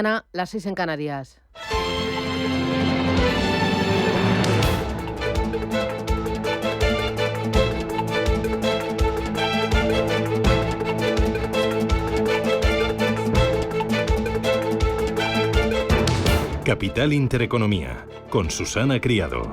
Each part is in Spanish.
Ana, las 6 en Canarias. Capital Intereconomía, con Susana Criado.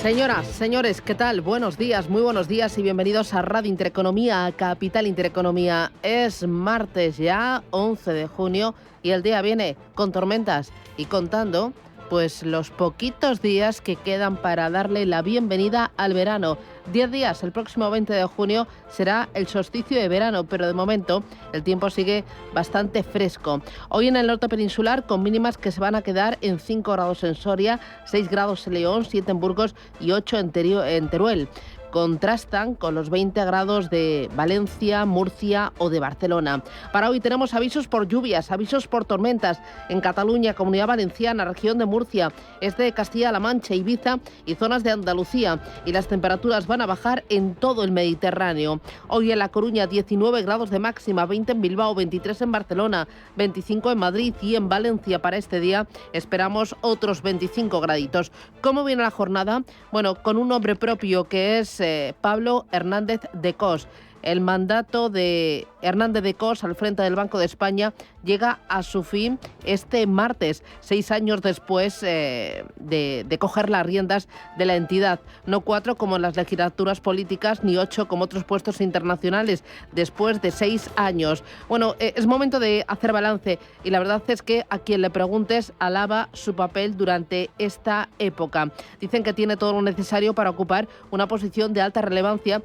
Señoras, señores, ¿qué tal? Buenos días, muy buenos días y bienvenidos a Radio Intereconomía, a Capital Intereconomía. Es martes ya, 11 de junio, y el día viene con tormentas y contando pues los poquitos días que quedan para darle la bienvenida al verano. 10 días, el próximo 20 de junio será el solsticio de verano, pero de momento el tiempo sigue bastante fresco. Hoy en el norte peninsular con mínimas que se van a quedar en 5 grados en Soria, 6 grados en León, 7 en Burgos y 8 en Teruel. Contrastan con los 20 grados de Valencia, Murcia o de Barcelona. Para hoy tenemos avisos por lluvias, avisos por tormentas en Cataluña, Comunidad Valenciana, región de Murcia, este de Castilla-La Mancha, Ibiza y zonas de Andalucía. Y las temperaturas van a bajar en todo el Mediterráneo. Hoy en La Coruña 19 grados de máxima, 20 en Bilbao, 23 en Barcelona, 25 en Madrid y en Valencia. Para este día esperamos otros 25 graditos. ¿Cómo viene la jornada? Bueno, con un nombre propio que es Pablo Hernández de Cos. El mandato de Hernández de Cos al frente del Banco de España llega a su fin este martes, 6 años después de coger las riendas de la entidad. No 4 como en las legislaturas políticas, ni 8 como otros puestos internacionales, después de 6 años. Bueno, es momento de hacer balance y la verdad es que a quien le preguntes alaba su papel durante esta época. Dicen que tiene todo lo necesario para ocupar una posición de alta relevancia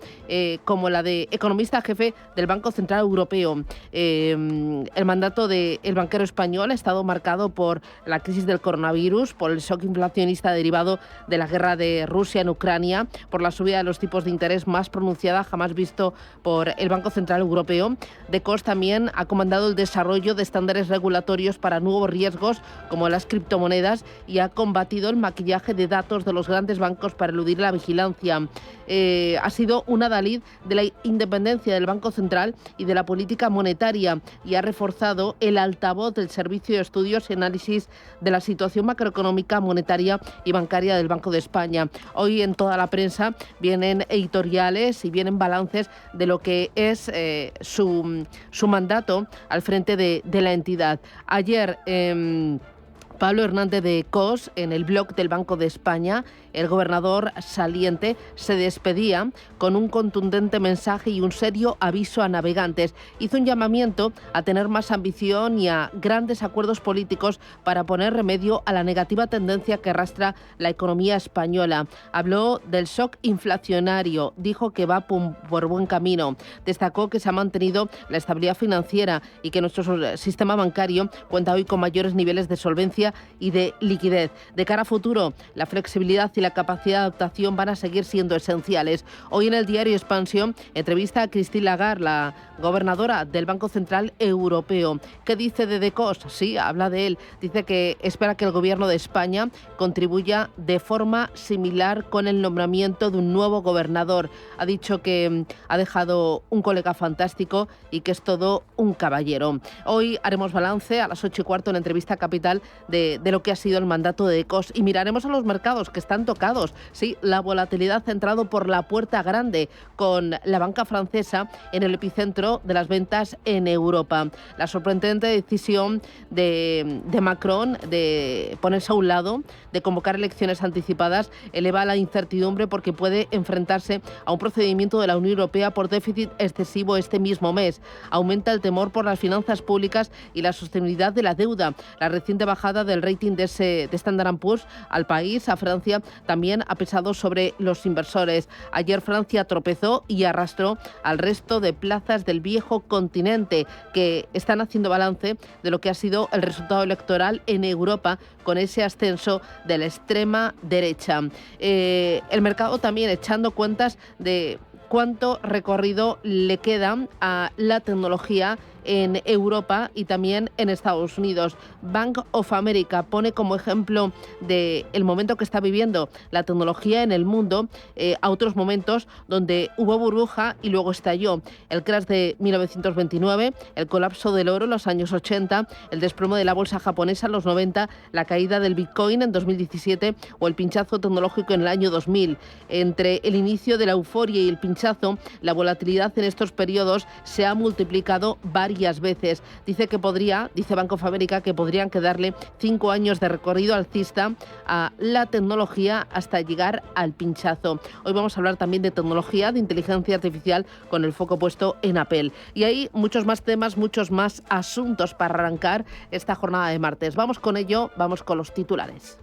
como la de economista jefe del Banco Central Europeo. El mandato del banquero español ha estado marcado por la crisis del coronavirus, por el shock inflacionista derivado de la guerra de Rusia en Ucrania, por la subida de los tipos de interés más pronunciada jamás visto por el Banco Central Europeo. De Cos también ha comandado el desarrollo de estándares regulatorios para nuevos riesgos como las criptomonedas y ha combatido el maquillaje de datos de los grandes bancos para eludir la vigilancia. Ha sido un adalid de la independencia del Banco Central y de la política monetaria y ha reforzado el altavoz del Servicio de Estudios y Análisis de la situación macroeconómica, monetaria y bancaria del Banco de España. Hoy en toda la prensa vienen editoriales y vienen balances de lo que es su mandato al frente de la entidad. Ayer Pablo Hernández de Cos, en el blog del Banco de España, el gobernador saliente se despedía con un contundente mensaje y un serio aviso a navegantes. Hizo un llamamiento a tener más ambición y a grandes acuerdos políticos para poner remedio a la negativa tendencia que arrastra la economía española. Habló del shock inflacionario, dijo que va por buen camino. Destacó que se ha mantenido la estabilidad financiera y que nuestro sistema bancario cuenta hoy con mayores niveles de solvencia y de liquidez. De cara a futuro, la flexibilidad y la capacidad de adaptación van a seguir siendo esenciales. Hoy en el diario Expansión entrevista a Christine Lagarde, la gobernadora del Banco Central Europeo. ¿Qué dice de Cos? Sí, habla de él. Dice que espera que el gobierno de España contribuya de forma similar con el nombramiento de un nuevo gobernador. Ha dicho que ha dejado un colega fantástico y que es todo un caballero. Hoy haremos balance a las 8:15 en la entrevista Capital de lo que ha sido el mandato de Cos y miraremos a los mercados que están tocados. Sí, la volatilidad ha entrado por la puerta grande con la banca francesa en el epicentro de las ventas en Europa. La sorprendente decisión de Macron de ponerse a un lado, de convocar elecciones anticipadas, eleva la incertidumbre porque puede enfrentarse a un procedimiento de la Unión Europea por déficit excesivo este mismo mes. Aumenta el temor por las finanzas públicas y la sostenibilidad de la deuda. La reciente bajada del rating de Standard & Poor's al país, a Francia, también ha pesado sobre los inversores. Ayer Francia tropezó y arrastró al resto de plazas del viejo continente que están haciendo balance de lo que ha sido el resultado electoral en Europa con ese ascenso de la extrema derecha. El mercado también echando cuentas de cuánto recorrido le queda a la tecnología en Europa y también en Estados Unidos. Bank of America pone como ejemplo del momento que está viviendo la tecnología en el mundo a otros momentos donde hubo burbuja y luego estalló. El crash de 1929, el colapso del oro en los años 80, el desplome de la bolsa japonesa en los 90, la caída del Bitcoin en 2017 o el pinchazo tecnológico en el año 2000. Entre el inicio de la euforia y el pinchazo, la volatilidad en estos periodos se ha multiplicado varias veces. Dice Bank of America que podrían quedarle 5 años de recorrido alcista a la tecnología hasta llegar al pinchazo. Hoy vamos a hablar también de tecnología, de inteligencia artificial, con el foco puesto en Apple. Y hay muchos más temas, muchos más asuntos para arrancar esta jornada de martes. Vamos con ello, vamos con los titulares.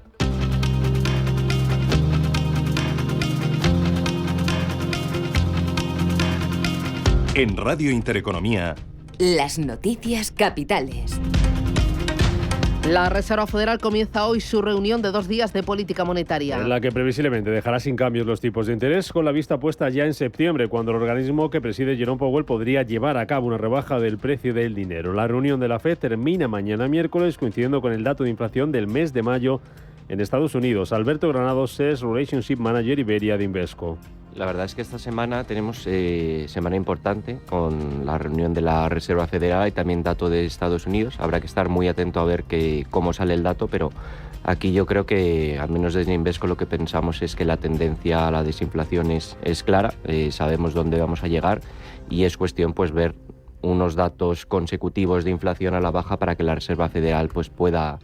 En Radio Intereconomía, las noticias capitales. La Reserva Federal comienza hoy su reunión de 2 días de política monetaria, en la que previsiblemente dejará sin cambios los tipos de interés, con la vista puesta ya en septiembre, cuando el organismo que preside Jerome Powell podría llevar a cabo una rebaja del precio del dinero. La reunión de la FED termina mañana miércoles, coincidiendo con el dato de inflación del mes de mayo en Estados Unidos. Alberto Granados es Relationship Manager Iberia de Invesco. La verdad es que esta semana tenemos semana importante con la reunión de la Reserva Federal y también dato de Estados Unidos. Habrá que estar muy atento a ver cómo sale el dato, pero aquí yo creo que, al menos desde Invesco, lo que pensamos es que la tendencia a la desinflación es clara. Sabemos dónde vamos a llegar y es cuestión pues ver unos datos consecutivos de inflación a la baja para que la Reserva Federal pues pueda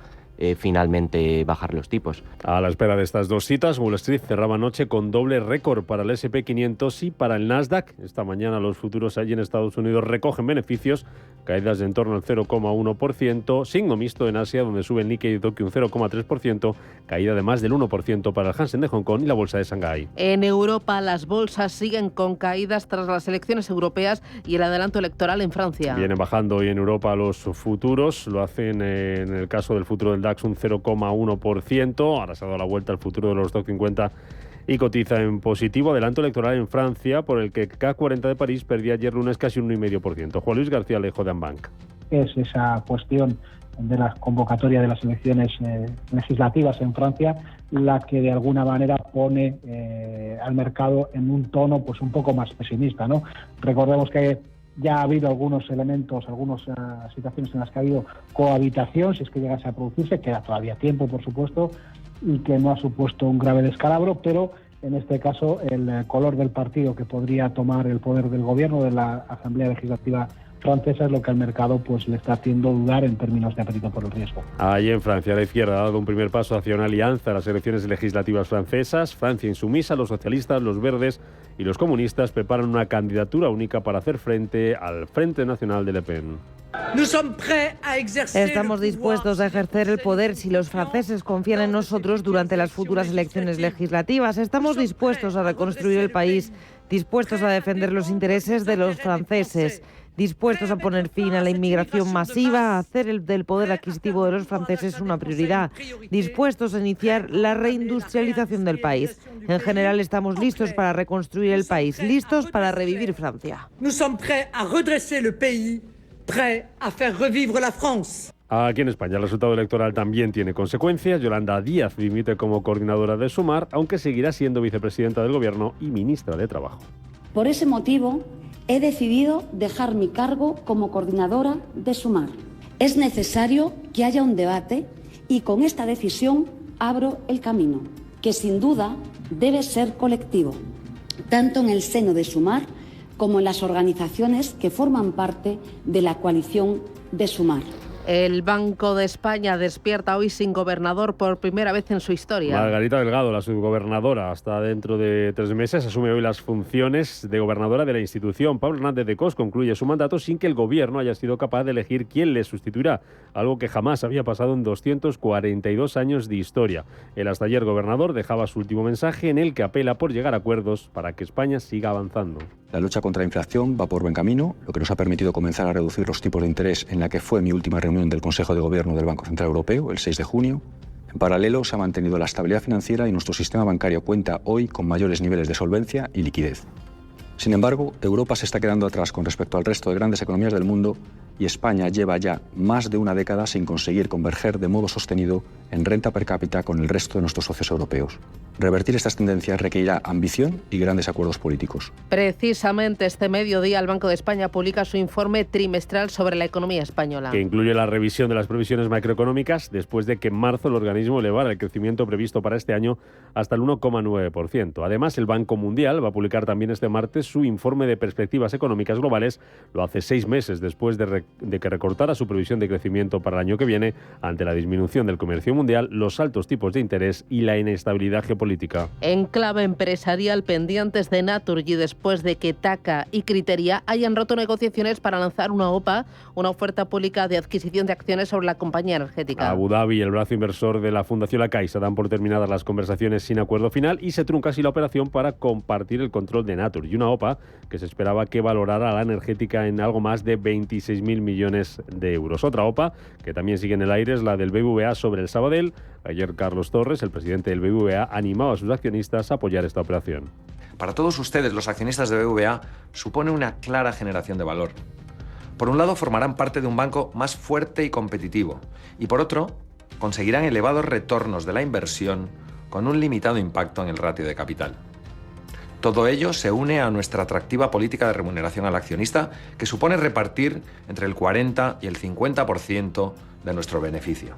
finalmente bajar los tipos. A la espera de estas dos citas, Wall Street cerraba anoche con doble récord para el S&P 500 y para el Nasdaq. Esta mañana los futuros allí en Estados Unidos recogen beneficios, caídas de en torno al 0,1%, signo mixto en Asia, donde sube el Nikkei y Tokio un 0,3%, caída de más del 1% para el Hansen de Hong Kong y la bolsa de Shanghái. En Europa las bolsas siguen con caídas tras las elecciones europeas y el adelanto electoral en Francia. Vienen bajando hoy en Europa los futuros, lo hacen en el caso del futuro del DAX un 0,1%, ahora se ha dado la vuelta al futuro de los Stock 50 y cotiza en positivo. Adelanto electoral en Francia, por el que CAC 40 de París perdía ayer lunes casi un 1,5%. Juan Luis García Alejo de Ambank. Es esa cuestión de la convocatoria de las elecciones legislativas en Francia la que de alguna manera pone al mercado en un tono pues un poco más pesimista, ¿no? Recordemos que ya ha habido algunos elementos, algunas situaciones en las que ha habido cohabitación, si es que llegase a producirse, queda todavía tiempo, por supuesto, y que no ha supuesto un grave descalabro, pero en este caso el color del partido que podría tomar el poder del gobierno, de la Asamblea Legislativa francesa, es lo que al mercado pues le está haciendo dudar en términos de apetito por el riesgo. Allí en Francia, la izquierda ha dado un primer paso hacia una alianza a las elecciones legislativas francesas. Francia insumisa, los socialistas, los verdes y los comunistas preparan una candidatura única para hacer frente al Frente Nacional de Le Pen. Estamos dispuestos a ejercer el poder si los franceses confían en nosotros durante las futuras elecciones legislativas. Estamos dispuestos a reconstruir el país, dispuestos a defender los intereses de los franceses, dispuestos a poner fin a la inmigración masiva, a hacer del poder adquisitivo de los franceses una prioridad, dispuestos a iniciar la reindustrialización del país. En general, estamos listos para reconstruir el país, listos para revivir Francia. Nous sommes prêts à redresser le pays, prêts à faire revivre la France. Aquí en España el resultado electoral también tiene consecuencias. Yolanda Díaz dimite como coordinadora de Sumar, aunque seguirá siendo vicepresidenta del Gobierno y ministra de Trabajo. Por ese motivo, he decidido dejar mi cargo como coordinadora de Sumar. Es necesario que haya un debate y con esta decisión abro el camino, que sin duda debe ser colectivo, tanto en el seno de Sumar como en las organizaciones que forman parte de la coalición de Sumar. El Banco de España despierta hoy sin gobernador por primera vez en su historia. Margarita Delgado, la subgobernadora, hasta dentro de 3 meses, asume hoy las funciones de gobernadora de la institución. Pablo Hernández de Cos concluye su mandato sin que el gobierno haya sido capaz de elegir quién le sustituirá, algo que jamás había pasado en 242 años de historia. El hasta ayer gobernador dejaba su último mensaje en el que apela por llegar a acuerdos para que España siga avanzando. La lucha contra la inflación va por buen camino, lo que nos ha permitido comenzar a reducir los tipos de interés en la que fue mi última reunión del Consejo de Gobierno del Banco Central Europeo, el 6 de junio. En paralelo, se ha mantenido la estabilidad financiera y nuestro sistema bancario cuenta hoy con mayores niveles de solvencia y liquidez. Sin embargo, Europa se está quedando atrás con respecto al resto de grandes economías del mundo y España lleva ya más de una década sin conseguir converger de modo sostenido en renta per cápita con el resto de nuestros socios europeos. Revertir estas tendencias requerirá ambición y grandes acuerdos políticos. Precisamente este mediodía el Banco de España publica su informe trimestral sobre la economía española. Que incluye la revisión de las previsiones macroeconómicas después de que en marzo el organismo elevara el crecimiento previsto para este año hasta el 1,9%. Además, el Banco Mundial va a publicar también este martes su informe de perspectivas económicas globales. Lo hace 6 meses después de que recortara su previsión de crecimiento para el año que viene ante la disminución del comercio mundial, los altos tipos de interés y la inestabilidad geopolítica. En clave empresarial, pendientes de Naturgy después de que TACA y Criteria hayan roto negociaciones para lanzar una OPA, una oferta pública de adquisición de acciones sobre la compañía energética. Abu Dhabi y el brazo inversor de la Fundación La Caixa dan por terminadas las conversaciones sin acuerdo final y se trunca así la operación para compartir el control de Naturgy, una OPA que se esperaba que valorara a la energética en algo más de 26.000 millones de euros. Otra OPA que también sigue en el aire es la del BBVA sobre el Sabadell. Ayer Carlos Torres, el presidente del BBVA, animaba a sus accionistas a apoyar esta operación. Para todos ustedes, los accionistas de BBVA, supone una clara generación de valor. Por un lado, formarán parte de un banco más fuerte y competitivo, y por otro, conseguirán elevados retornos de la inversión con un limitado impacto en el ratio de capital. Todo ello se une a nuestra atractiva política de remuneración al accionista, que supone repartir entre el 40 y el 50% de nuestro beneficio.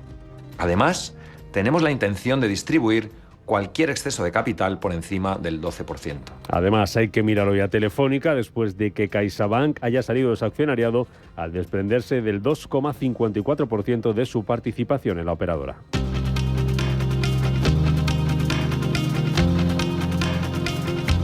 Además, tenemos la intención de distribuir cualquier exceso de capital por encima del 12%. Además, hay que mirar hoy a Telefónica después de que CaixaBank haya salido de su accionariado al desprenderse del 2,54% de su participación en la operadora.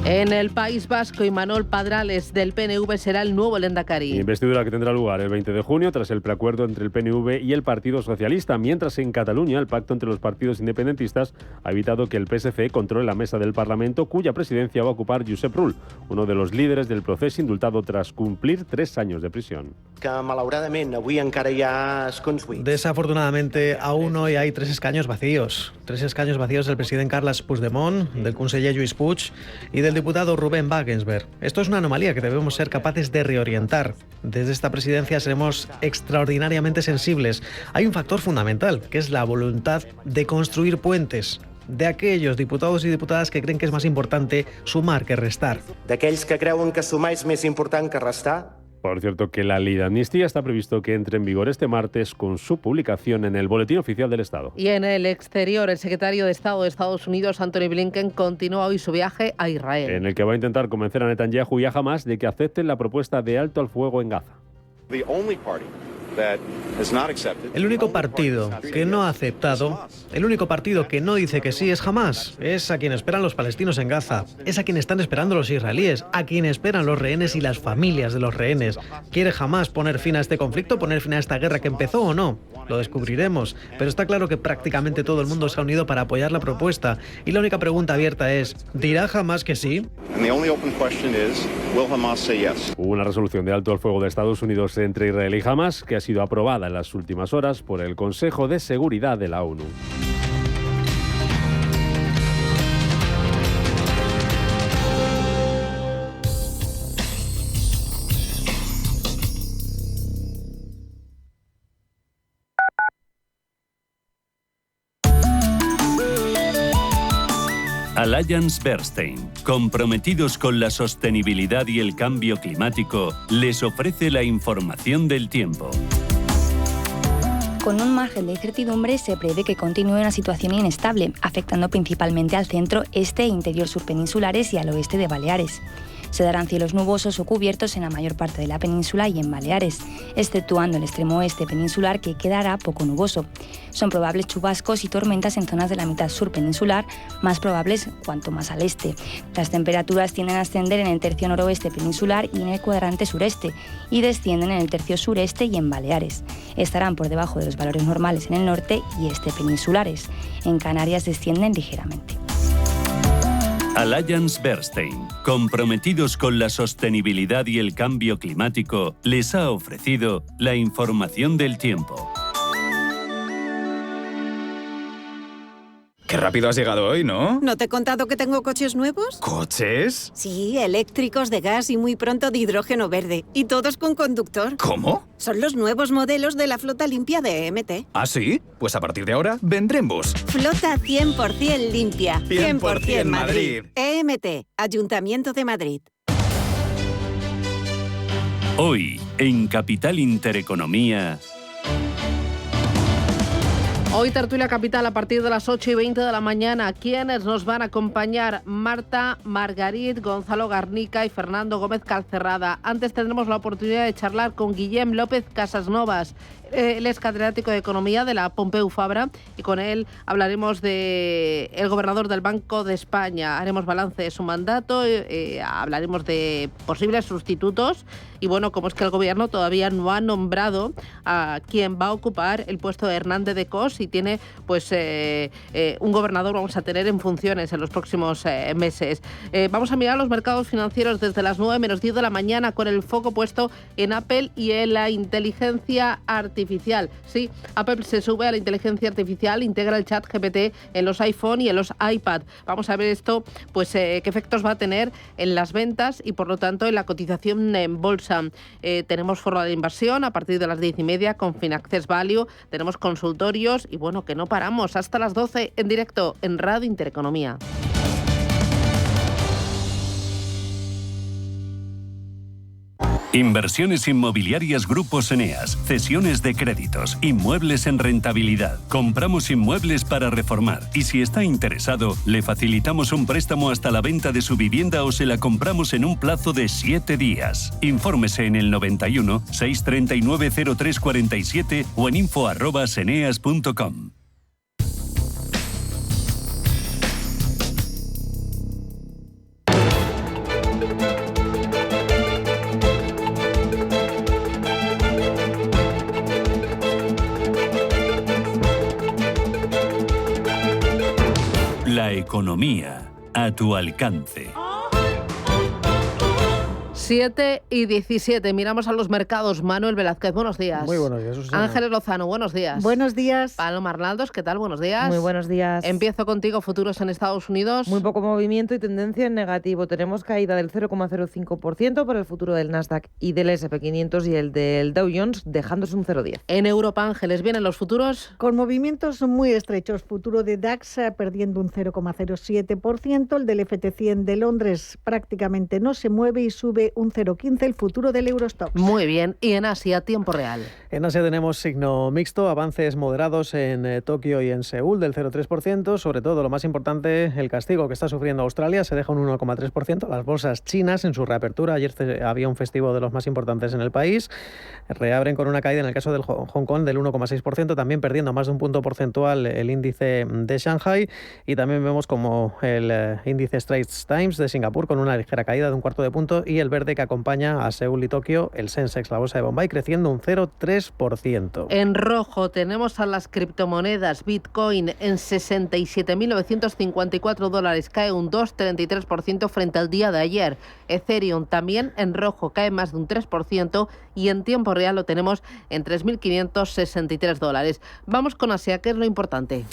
En el País Vasco, Imanol Padrales del PNV será el nuevo lehendakari. Investidura que tendrá lugar el 20 de junio tras el preacuerdo entre el PNV y el Partido Socialista, mientras en Cataluña el pacto entre los partidos independentistas ha evitado que el PSC controle la mesa del Parlamento, cuya presidencia va a ocupar Josep Rull, uno de los líderes del proceso, indultado tras cumplir 3 años de prisión. Desafortunadamente, aún hoy hay 3 escaños vacíos. 3 escaños vacíos del presidente Carles Puigdemont, del conseller Lluís Puig y del diputado Rubén Wagensberg. Esto es una anomalía que debemos ser capaces de reorientar. Desde esta presidencia seremos extraordinariamente sensibles. Hay un factor fundamental, que es la voluntad de construir puentes. De aquellos diputados y diputadas que creen que es más importante sumar que restar. D'aquells que creuen que sumar és més important que restar. Por cierto, que la ley de amnistía está previsto que entre en vigor este martes con su publicación en el Boletín Oficial del Estado. Y en el exterior, el secretario de Estado de Estados Unidos, Antony Blinken, continúa hoy su viaje a Israel. En el que va a intentar convencer a Netanyahu y a Hamas de que acepten la propuesta de alto al fuego en Gaza. El único partido que no ha aceptado, el único partido que no dice que sí es Hamás. Es a quien esperan los palestinos en Gaza, es a quien están esperando los israelíes, a quien esperan los rehenes y las familias de los rehenes. ¿Quiere Hamás poner fin a este conflicto, poner fin a esta guerra que empezó o no? Lo descubriremos, pero está claro que prácticamente todo el mundo se ha unido para apoyar la propuesta. Y la única pregunta abierta es, ¿dirá Hamás que sí? Hubo una resolución de alto al fuego de Estados Unidos entre Israel y Hamás que ha sido aprobada en las últimas horas por el Consejo de Seguridad de la ONU. Allianz Bernstein, comprometidos con la sostenibilidad y el cambio climático, les ofrece la información del tiempo. Con un margen de incertidumbre se prevé que continúe una situación inestable, afectando principalmente al centro, este e interior surpeninsulares y al oeste de Baleares. Se darán cielos nubosos o cubiertos en la mayor parte de la península y en Baleares, exceptuando el extremo oeste peninsular, que quedará poco nuboso. Son probables chubascos y tormentas en zonas de la mitad sur peninsular, más probables cuanto más al este. Las temperaturas tienden a ascender en el tercio noroeste peninsular y en el cuadrante sureste, y descienden en el tercio sureste y en Baleares. Estarán por debajo de los valores normales en el norte y este peninsulares. En Canarias descienden ligeramente. Allianz Bernstein, comprometidos con la sostenibilidad y el cambio climático, les ha ofrecido la información del tiempo. Qué rápido has llegado hoy, ¿no? ¿No te he contado que tengo coches nuevos? ¿Coches? Sí, eléctricos, de gas y muy pronto de hidrógeno verde. Y todos con conductor. ¿Cómo? Son los nuevos modelos de la flota limpia de EMT. ¿Ah, sí? Pues a partir de ahora vendré en bus. Flota 100% limpia. 100% Madrid. EMT, Ayuntamiento de Madrid. Hoy, en Capital Intereconomía... Hoy tertulia capital a partir de las 8:20 de la mañana. ¿Quiénes nos van a acompañar? Marta Margarit, Gonzalo Garnica y Fernando Gómez Calcerrada. Antes tendremos la oportunidad de charlar con Guillem López Casasnovas. Él es catedrático de Economía de la Pompeu Fabra y con él hablaremos de el gobernador del Banco de España. Haremos balance de su mandato, hablaremos de posibles sustitutos y bueno, como es que el gobierno todavía no ha nombrado a quien va a ocupar el puesto de Hernández de Cos y tiene pues un gobernador vamos a tener en funciones en los próximos meses. Vamos a mirar los mercados financieros desde las 9 menos 10 de la mañana con el foco puesto en Apple y en la inteligencia artificial. Sí, Apple se sube a la inteligencia artificial, integra el chat GPT en los iPhone y en los iPad. Vamos a ver esto, pues qué efectos va a tener en las ventas y por lo tanto en la cotización en bolsa. Tenemos foro de inversión a partir de las 10:30 con Finaccess Value, tenemos consultorios y bueno, que no paramos hasta las 12 en directo en Radio Intereconomía. Inversiones inmobiliarias Grupos Eneas, cesiones de créditos, inmuebles en rentabilidad. Compramos inmuebles para reformar y si está interesado, le facilitamos un préstamo hasta la venta de su vivienda o se la compramos en un plazo de 7 días. Infórmese en el 91 639 0347 o en info@eneas.com. La economía a tu alcance. 7:17. Miramos a los mercados. Manuel Velázquez, buenos días. Muy buenos días, Susana. Ángeles Lozano, buenos días. Buenos días. Paloma Arnaldos, ¿qué tal? Buenos días. Muy buenos días. Empiezo contigo, futuros en Estados Unidos. Muy poco movimiento y tendencia en negativo. Tenemos caída del 0,05% para el futuro del Nasdaq y del S&P 500 y el del Dow Jones, dejándose un 0,10. En Europa, Ángeles, ¿vienen los futuros? Con movimientos muy estrechos. Futuro de DAX perdiendo un 0,07%. El del FT100 de Londres prácticamente no se mueve y sube un 0,15%. El futuro del Eurostoxx. Muy bien. Y en Asia, tiempo real. En Asia tenemos signo mixto, avances moderados en Tokio y en Seúl del 0,3%. Sobre todo, lo más importante, el castigo que está sufriendo Australia se deja un 1,3%. Las bolsas chinas en su reapertura, ayer había un festivo de los más importantes en el país, reabren con una caída en el caso del Hong Kong del 1,6%, también perdiendo más de un punto porcentual el índice de Shanghai y también vemos como el índice Straits Times de Singapur con una ligera caída de un cuarto de punto y el verde que acompaña a Seúl y Tokio, el Sensex, la bolsa de Bombay, creciendo un 0,3%. En rojo tenemos a las criptomonedas. Bitcoin en $67.954, cae un 2,33% frente al día de ayer. Ethereum también en rojo, cae más de un 3% y en tiempo real lo tenemos en $3.563. Vamos con Asia, ¿qué es lo importante?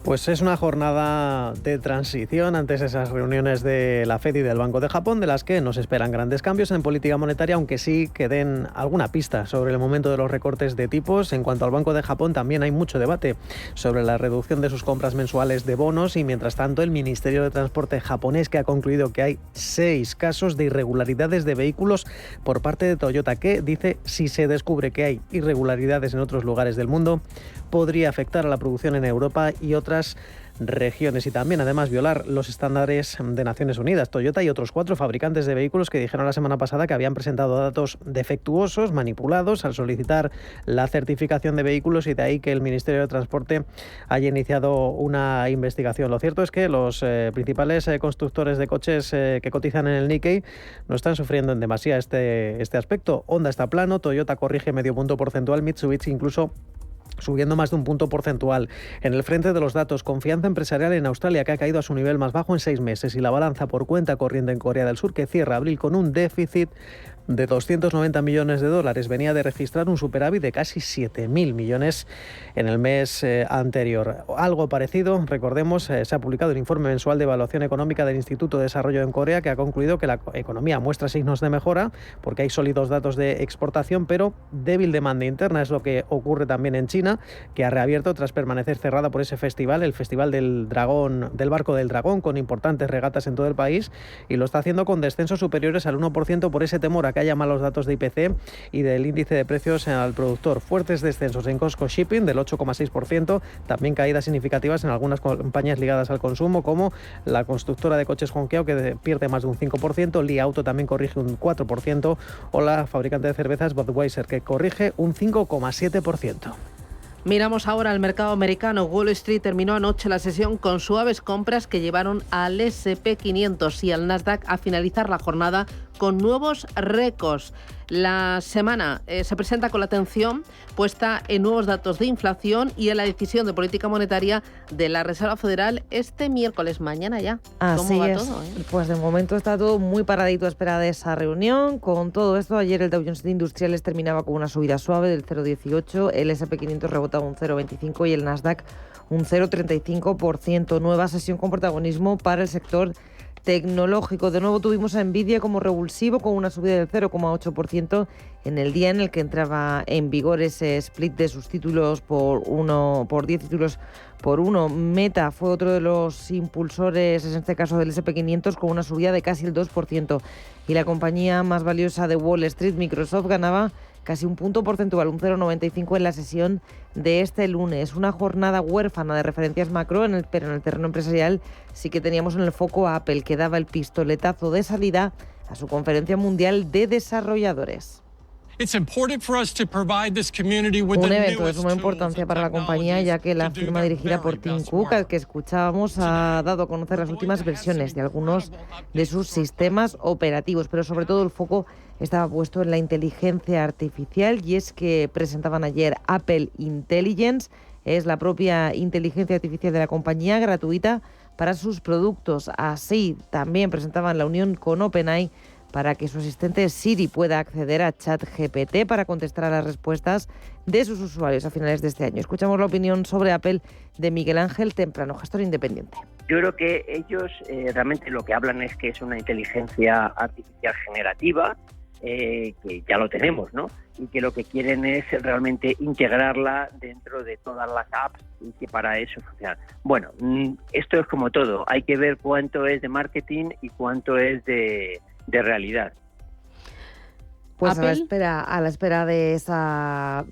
Pues es una jornada de transición antes de esas reuniones de la FED y del Banco de Japón, de las que no se esperan grandes cambios en política monetaria, aunque sí que den alguna pista sobre el momento de los recortes de tipos. En cuanto al Banco de Japón, también hay mucho debate sobre la reducción de sus compras mensuales de bonos y, mientras tanto, el Ministerio de Transporte japonés, que ha concluido que hay 6 casos de irregularidades de vehículos por parte de Toyota, que dice si se descubre que hay irregularidades en otros lugares del mundo, podría afectar a la producción en Europa y otras regiones y también además violar los estándares de Naciones Unidas. Toyota y otros 4 fabricantes de vehículos que dijeron la semana pasada que habían presentado datos defectuosos, manipulados al solicitar la certificación de vehículos y de ahí que el Ministerio de Transporte haya iniciado una investigación. Lo cierto es que los principales constructores de coches que cotizan en el Nikkei no están sufriendo en demasía este aspecto. Honda está plano, Toyota corrige medio punto porcentual, Mitsubishi incluso subiendo más de un punto porcentual. En el frente de los datos, confianza empresarial en Australia, que ha caído a su nivel más bajo en 6 meses, y la balanza por cuenta corriente en Corea del Sur, que cierra abril con un déficit de 290 millones de dólares. Venía de registrar un superávit de casi 7.000 millones en el mes anterior. Algo parecido, recordemos, se ha publicado el informe mensual de evaluación económica del Instituto de Desarrollo en Corea, que ha concluido que la economía muestra signos de mejora porque hay sólidos datos de exportación, pero débil demanda interna. Es lo que ocurre también en China, que ha reabierto tras permanecer cerrada por ese festival, el Festival del Barco del Dragón, con importantes regatas en todo el país, y lo está haciendo con descensos superiores al 1% por ese temor a que haya malos datos de IPC y del índice de precios al productor. Fuertes descensos en COSCO Shipping del 8,6%, también caídas significativas en algunas compañías ligadas al consumo, como la constructora de coches Honkeo, que pierde más de un 5%, Li Auto también corrige un 4%, o la fabricante de cervezas Budweiser, que corrige un 5,7%. Miramos ahora al mercado americano. Wall Street terminó anoche la sesión con suaves compras que llevaron al S&P 500 y al Nasdaq a finalizar la jornada con nuevos récords. La semana se presenta con la atención puesta en nuevos datos de inflación y en la decisión de política monetaria de la Reserva Federal este miércoles, mañana ya. Así ¿Cómo va es. todo? Pues de momento está todo muy paradito a espera de esa reunión. Con todo esto, ayer el Dow Jones de Industriales terminaba con una subida suave del 0,18, el S&P 500 rebotaba un 0,25 y el Nasdaq un 0,35%. Nueva sesión con protagonismo para el sector tecnológico. De nuevo tuvimos a Nvidia como revulsivo con una subida del 0,8% en el día en el que entraba en vigor ese split de sus títulos por 10 títulos por 1. Meta fue otro de los impulsores, en este caso del S&P 500, con una subida de casi el 2%. Y la compañía más valiosa de Wall Street, Microsoft, ganaba casi un punto porcentual, un 0,95 en la sesión de este lunes. Una jornada huérfana de referencias macro, pero en el terreno empresarial sí que teníamos en el foco a Apple, que daba el pistoletazo de salida a su conferencia mundial de desarrolladores. Un evento de suma importancia para la compañía, ya que la firma dirigida por Tim Cook, al que escuchábamos, ha dado a conocer las últimas versiones de algunos de sus sistemas operativos, pero sobre todo el foco estaba puesto en la inteligencia artificial, y es que presentaban ayer Apple Intelligence. Es la propia inteligencia artificial de la compañía, gratuita para sus productos. Así también presentaban la unión con OpenAI para que su asistente Siri pueda acceder a ChatGPT para contestar a las respuestas de sus usuarios a finales de este año. Escuchamos la opinión sobre Apple de Miguel Ángel Temprano, gestor independiente. Yo creo que ellos realmente lo que hablan es que es una inteligencia artificial generativa, que ya lo tenemos, ¿no? Y que lo que quieren es realmente integrarla dentro de todas las apps y que para eso funciona. Bueno, esto es como todo, hay que ver cuánto es de marketing y cuánto es de realidad. Pues a la espera de esa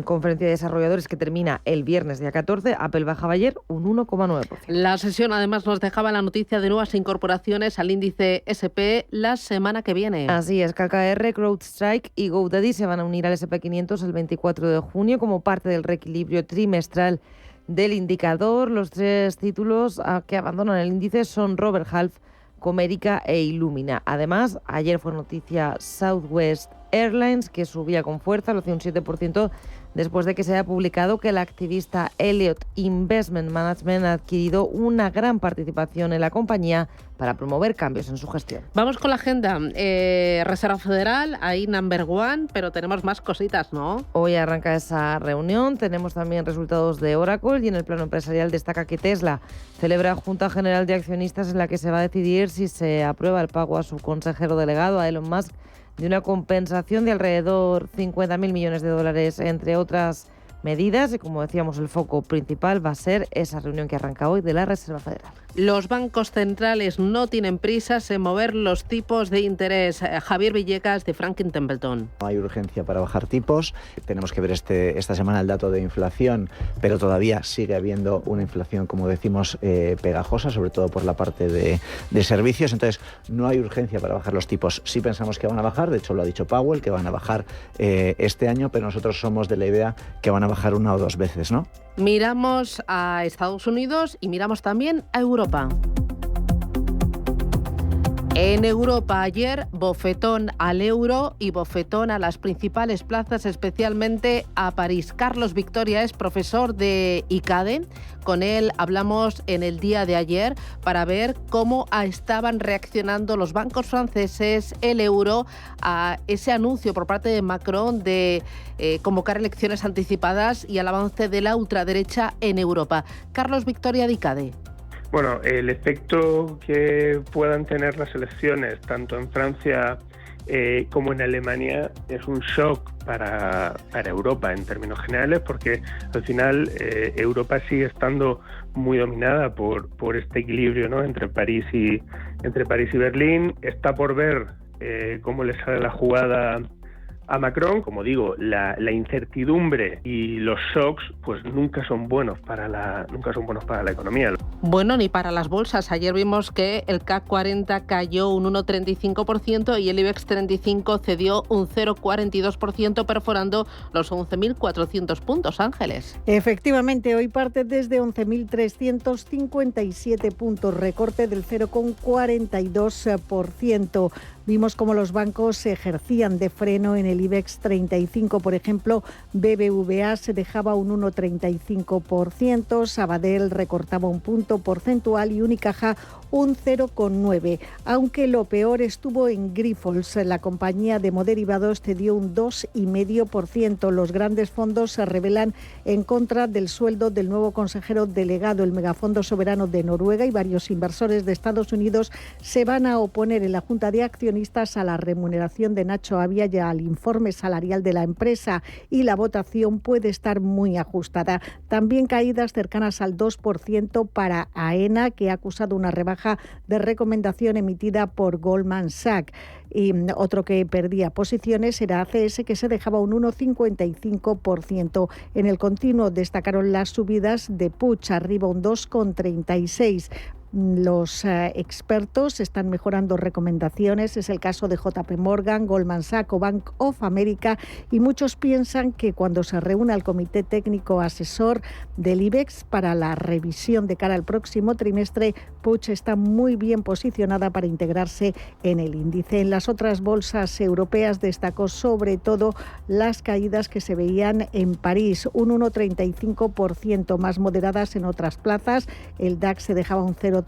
conferencia de desarrolladores que termina el viernes día 14, Apple bajaba ayer un 1,9%. La sesión además nos dejaba la noticia de nuevas incorporaciones al índice SP la semana que viene. Así es, KKR, CrowdStrike y GoDaddy se van a unir al SP 500 el 24 de junio como parte del reequilibrio trimestral del indicador. Los tres títulos que abandonan el índice son Robert Half, Comerica e Illumina. Además, ayer fue noticia Southwest Airlines, que subía con fuerza, lo hacía un 7%, después de que se haya publicado que el activista Elliott Investment Management ha adquirido una gran participación en la compañía para promover cambios en su gestión. Vamos con la agenda. Reserva Federal, ahí number one, pero tenemos más cositas, ¿no? Hoy arranca esa reunión, tenemos también resultados de Oracle, y en el plano empresarial destaca que Tesla celebra Junta General de Accionistas en la que se va a decidir si se aprueba el pago a su consejero delegado, a Elon Musk, de una compensación de alrededor 50.000 millones de dólares, entre otras medidas. Y como decíamos, el foco principal va a ser esa reunión que arranca hoy de la Reserva Federal. Los bancos centrales no tienen prisas en mover los tipos de interés. Javier Villegas, de Franklin Templeton. No hay urgencia para bajar tipos. Tenemos que ver esta semana el dato de inflación, pero todavía sigue habiendo una inflación, como decimos, pegajosa, sobre todo por la parte de servicios. Entonces, no hay urgencia para bajar los tipos. Sí pensamos que van a bajar, de hecho lo ha dicho Powell, que van a bajar este año, pero nosotros somos de la idea que van a bajar una o dos veces, ¿no? Miramos a Estados Unidos y miramos también a Europa. En Europa ayer, bofetón al euro y bofetón a las principales plazas, especialmente a París. Carlos Victoria es profesor de ICADE. Con él hablamos en el día de ayer para ver cómo estaban reaccionando los bancos franceses, el euro, a ese anuncio por parte de Macron de convocar elecciones anticipadas y al avance de la ultraderecha en Europa. Carlos Victoria de ICADE. Bueno, el efecto que puedan tener las elecciones, tanto en Francia como en Alemania, es un shock para Europa en términos generales, porque al final Europa sigue estando muy dominada por este equilibrio, ¿no?, entre París y Berlín. Está por ver cómo le sale la jugada a Macron. Como digo, la incertidumbre y los shocks pues nunca son buenos para la economía. Bueno, ni para las bolsas. Ayer vimos que el CAC 40 cayó un 1,35% y el IBEX 35 cedió un 0,42%, perforando los 11.400 puntos. Ángeles. Efectivamente, hoy parte desde 11.357 puntos, recorte del 0,42%. Vimos cómo los bancos ejercían de freno en el IBEX 35. Por ejemplo, BBVA se dejaba un 1,35%, Sabadell recortaba un punto porcentual y Unicaja un 0,9%. Aunque lo peor estuvo en Grifols. La compañía de Hemoderivados cedió un 2,5%. Los grandes fondos se rebelan en contra del sueldo del nuevo consejero delegado. El megafondo soberano de Noruega y varios inversores de Estados Unidos se van a oponer en la Junta de Accionistas a la remuneración de Nacho Avia y al informe salarial de la empresa, y la votación puede estar muy ajustada. También caídas cercanas al 2% para AENA, que ha acusado una rebaja de recomendación emitida por Goldman Sachs. Y otro que perdía posiciones era ACS, que se dejaba un 1,55%. En el continuo destacaron las subidas de Puig, arriba un 2,36%. Los expertos están mejorando recomendaciones. Es el caso de JP Morgan, Goldman Sachs o Bank of America, y muchos piensan que cuando se reúna el Comité Técnico Asesor del IBEX para la revisión de cara al próximo trimestre, Puig está muy bien posicionada para integrarse en el índice. En las otras bolsas europeas destacó sobre todo las caídas que se veían en París, un 1,35%, más moderadas en otras plazas. El DAX se dejaba un 0,35%,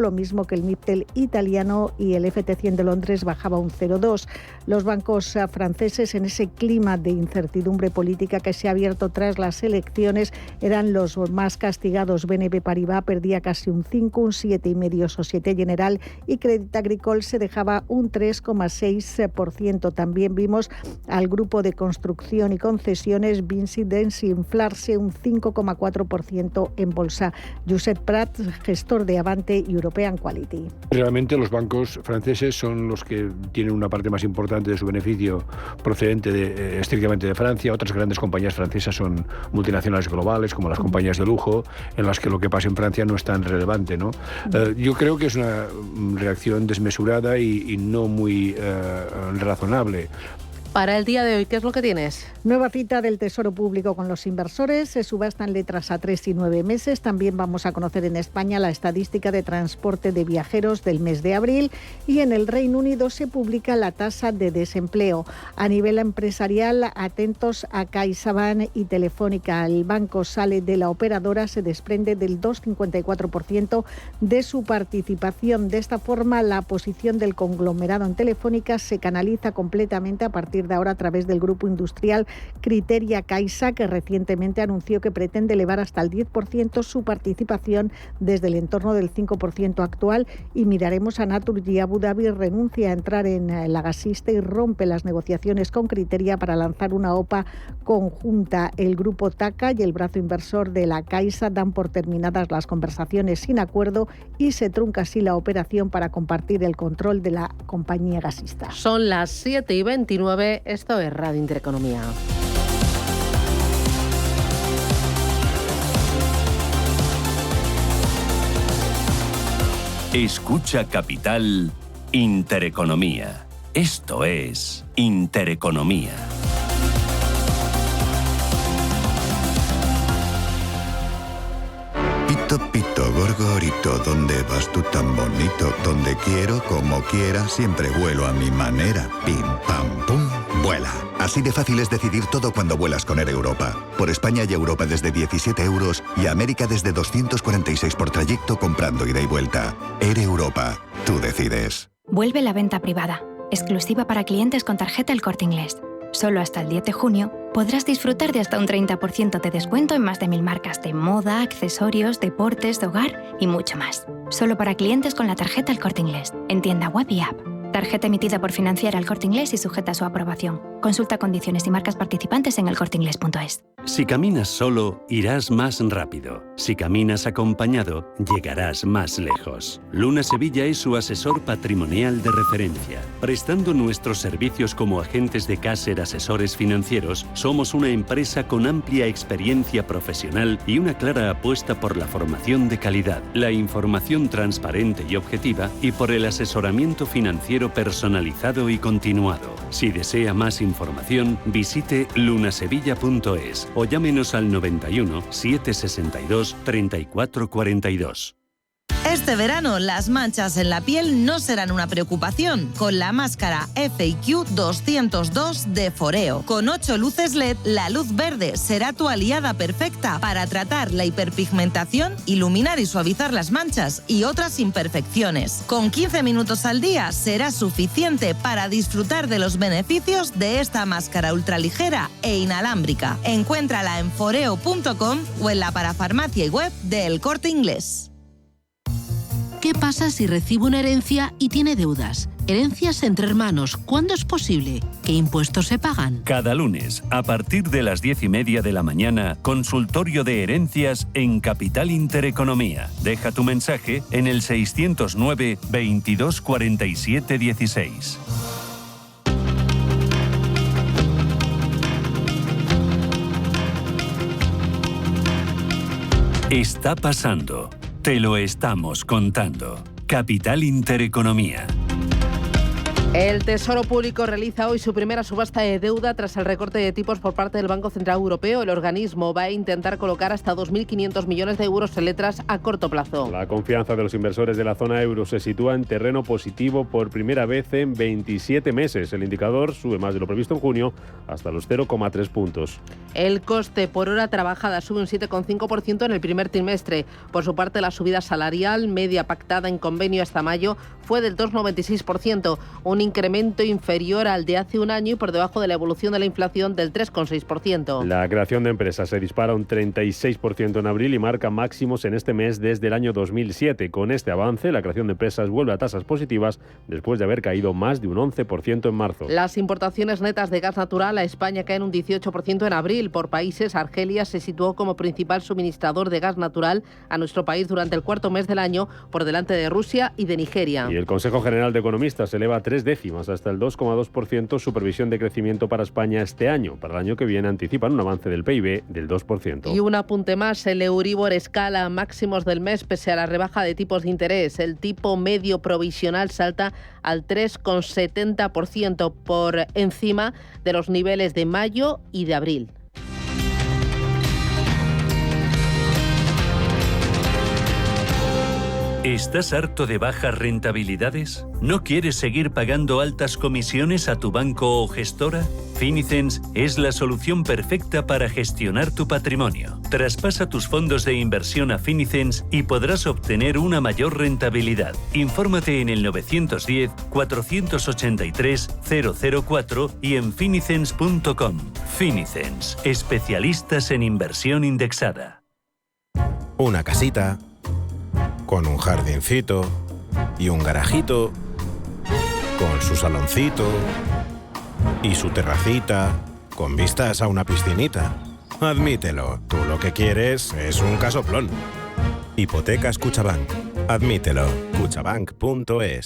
lo mismo que el MIPTEL italiano, y el FT100 de Londres bajaba un 0,2%. Los bancos franceses, en ese clima de incertidumbre política que se ha abierto tras las elecciones, eran los más castigados. BNP Paribas perdía casi un 5%, un 7,5% Société Générale, y Crédit Agricole se dejaba un 3,6%. También vimos al grupo de construcción y concesiones Vinci desinflarse un 5,4% en bolsa. Josep Prat, gestor de Avante y European Quality. Realmente los bancos franceses son los que tienen una parte más importante de su beneficio procedente estrictamente de Francia. Otras grandes compañías francesas son multinacionales globales, como las compañías de lujo, en las que lo que pasa en Francia no es tan relevante, ¿no? Yo creo que es una reacción desmesurada y no muy razonable. Para el día de hoy, ¿qué es lo que tienes? Nueva cita del Tesoro Público con los inversores. Se subastan letras a 3 y 9 meses. También vamos a conocer en España la estadística de transporte de viajeros del mes de abril. Y en el Reino Unido se publica la tasa de desempleo. A nivel empresarial, atentos a CaixaBank y Telefónica. El banco sale de la operadora, se desprende del 2,54% de su participación. De esta forma, la posición del conglomerado en Telefónica se canaliza completamente a partir de ahora a través del grupo industrial Criteria Caixa, que recientemente anunció que pretende elevar hasta el 10% su participación desde el entorno del 5% actual. Y miraremos a Naturgy. Abu Dhabi renuncia a entrar en la gasista y rompe las negociaciones con Criteria para lanzar una OPA conjunta. El grupo TACA y el brazo inversor de la Caixa dan por terminadas las conversaciones sin acuerdo y se trunca así la operación para compartir el control de la compañía gasista. Son las 7:29. Esto es Radio Intereconomía. Escucha Capital Intereconomía. Esto es Intereconomía. Pito Pito Gorgorito, ¿dónde vas tú tan bonito? Donde quiero, como quiera, siempre vuelo a mi manera. Pim, pam, pum, vuela. Así de fácil es decidir todo cuando vuelas con Air Europa. Por España y Europa desde 17 euros y América desde 246 por trayecto comprando ida y vuelta. Air Europa. Tú decides. Vuelve la venta privada, exclusiva para clientes con tarjeta El Corte Inglés. Solo hasta el 10 de junio podrás disfrutar de hasta un 30% de descuento en más de 1000 marcas de moda, accesorios, deportes, de hogar y mucho más. Solo para clientes con la tarjeta El Corte Inglés, en tienda web y app. Tarjeta emitida por Financiera El Corte Inglés y sujeta a su aprobación. Consulta condiciones y marcas participantes en elcorteinglés.es. Si caminas solo, irás más rápido. Si caminas acompañado, llegarás más lejos. Luna Sevilla es su asesor patrimonial de referencia. Prestando nuestros servicios como agentes de Caser Asesores Financieros, somos una empresa con amplia experiencia profesional y una clara apuesta por la formación de calidad, la información transparente y objetiva y por el asesoramiento financiero personalizado y continuado. Si desea más información, visite lunasevilla.es o llámenos al 91 762 3442. Este verano, las manchas en la piel no serán una preocupación con la máscara FAQ 202 de Foreo. Con 8 luces LED, la luz verde será tu aliada perfecta para tratar la hiperpigmentación, iluminar y suavizar las manchas y otras imperfecciones. Con 15 minutos al día será suficiente para disfrutar de los beneficios de esta máscara ultraligera e inalámbrica. Encuéntrala en foreo.com o en la parafarmacia y web de El Corte Inglés. ¿Qué pasa si recibo una herencia y tiene deudas? Herencias entre hermanos, ¿cuándo es posible? ¿Qué impuestos se pagan? Cada lunes, a partir de las 10:30 de la mañana, consultorio de herencias en Capital Intereconomía. Deja tu mensaje en el 609 22 47 16. Está pasando. Te lo estamos contando. Capital Intereconomía. El Tesoro Público realiza hoy su primera subasta de deuda tras el recorte de tipos por parte del Banco Central Europeo. El organismo va a intentar colocar hasta 2.500 millones de euros en letras a corto plazo. La confianza de los inversores de la zona euro se sitúa en terreno positivo por primera vez en 27 meses. El indicador sube más de lo previsto en junio hasta los 0,3 puntos. El coste por hora trabajada sube un 7,5% en el primer trimestre. Por su parte, la subida salarial media pactada en convenio hasta mayo fue del 2,96%, un incremento inferior al de hace un año y por debajo de la evolución de la inflación del 3,6%. La creación de empresas se dispara un 36% en abril y marca máximos en este mes desde el año 2007. Con este avance, la creación de empresas vuelve a tasas positivas después de haber caído más de un 11% en marzo. Las importaciones netas de gas natural a España caen un 18% en abril. Por países, Argelia se situó como principal suministrador de gas natural a nuestro país durante el cuarto mes del año, por delante de Rusia y de Nigeria. Y el Consejo General de Economistas eleva 3 décimas hasta el 2,2% su previsión de crecimiento para España este año. Para el año que viene anticipan un avance del PIB del 2%. Y un apunte más, el Euribor escala máximos del mes pese a la rebaja de tipos de interés. El tipo medio provisional salta al 3,70% por encima de los niveles de mayo y de abril. ¿Estás harto de bajas rentabilidades? ¿No quieres seguir pagando altas comisiones a tu banco o gestora? Finicens es la solución perfecta para gestionar tu patrimonio. Traspasa tus fondos de inversión a Finicens y podrás obtener una mayor rentabilidad. Infórmate en el 910-483-004 y en finicens.com. Finicens, especialistas en inversión indexada. Una casita con un jardincito y un garajito, con su saloncito y su terracita, con vistas a una piscinita. Admítelo, tú lo que quieres es un casoplón. Hipotecas Cuchabank. Admítelo, cuchabank.es.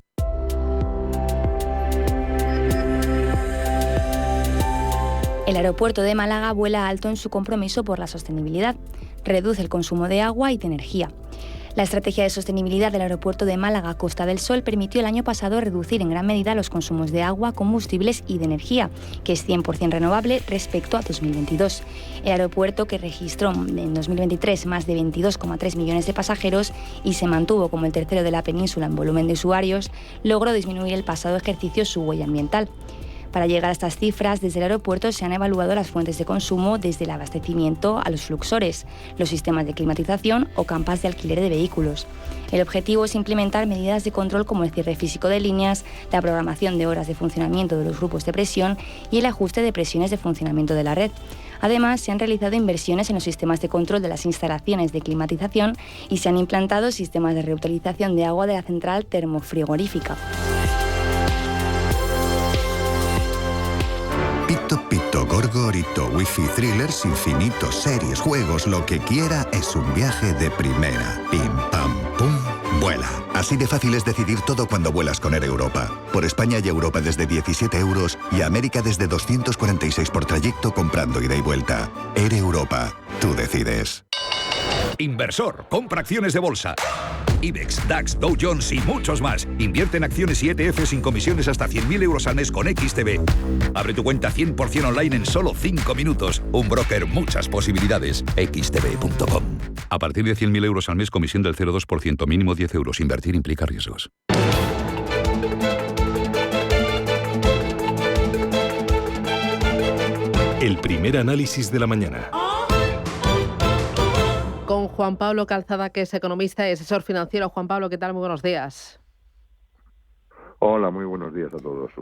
El aeropuerto de Málaga vuela alto en su compromiso por la sostenibilidad. Reduce el consumo de agua y de energía. La estrategia de sostenibilidad del aeropuerto de Málaga Costa del Sol permitió el año pasado reducir en gran medida los consumos de agua, combustibles y de energía, que es 100% renovable respecto a 2022. El aeropuerto, que registró en 2023 más de 22,3 millones de pasajeros y se mantuvo como el tercero de la península en volumen de usuarios, logró disminuir el pasado ejercicio su huella ambiental. Para llegar a estas cifras, desde el aeropuerto se han evaluado las fuentes de consumo desde el abastecimiento a los fluxores, los sistemas de climatización o campas de alquiler de vehículos. El objetivo es implementar medidas de control como el cierre físico de líneas, la programación de horas de funcionamiento de los grupos de presión y el ajuste de presiones de funcionamiento de la red. Además, se han realizado inversiones en los sistemas de control de las instalaciones de climatización y se han implantado sistemas de reutilización de agua de la central termofrigorífica. Pito, pito, gorgorito, wifi, thrillers, infinitos, series, juegos, lo que quiera es un viaje de primera. Pim, pam, pum, vuela. Así de fácil es decidir todo cuando vuelas con Air Europa. Por España y Europa desde 17 euros y América desde 246 por trayecto comprando ida y vuelta. Air Europa, tú decides. Inversor, compra acciones de bolsa. IBEX, DAX, Dow Jones y muchos más. Invierte en acciones y ETF sin comisiones hasta 100.000 euros al mes con XTB. Abre tu cuenta 100% online en solo 5 minutos. Un broker, muchas posibilidades. XTB.com. A partir de 100.000 euros al mes, comisión del 0,2%, mínimo 10 euros. Invertir implica riesgos. El primer análisis de la mañana. Con Juan Pablo Calzada, que es economista y asesor financiero. Juan Pablo, ¿qué tal? Muy buenos días. Hola, muy buenos días a todos.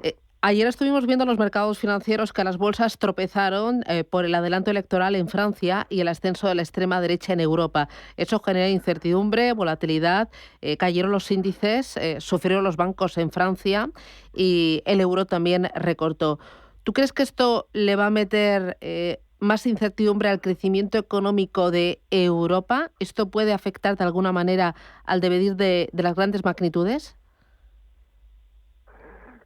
Ayer estuvimos viendo en los mercados financieros que las bolsas tropezaron por el adelanto electoral en Francia y el ascenso de la extrema derecha en Europa. Eso genera incertidumbre, volatilidad, cayeron los índices, sufrieron los bancos en Francia y el euro también recortó. ¿Tú crees que esto le va a meter más incertidumbre al crecimiento económico de Europa? ¿Esto puede afectar de alguna manera al devenir de las grandes magnitudes?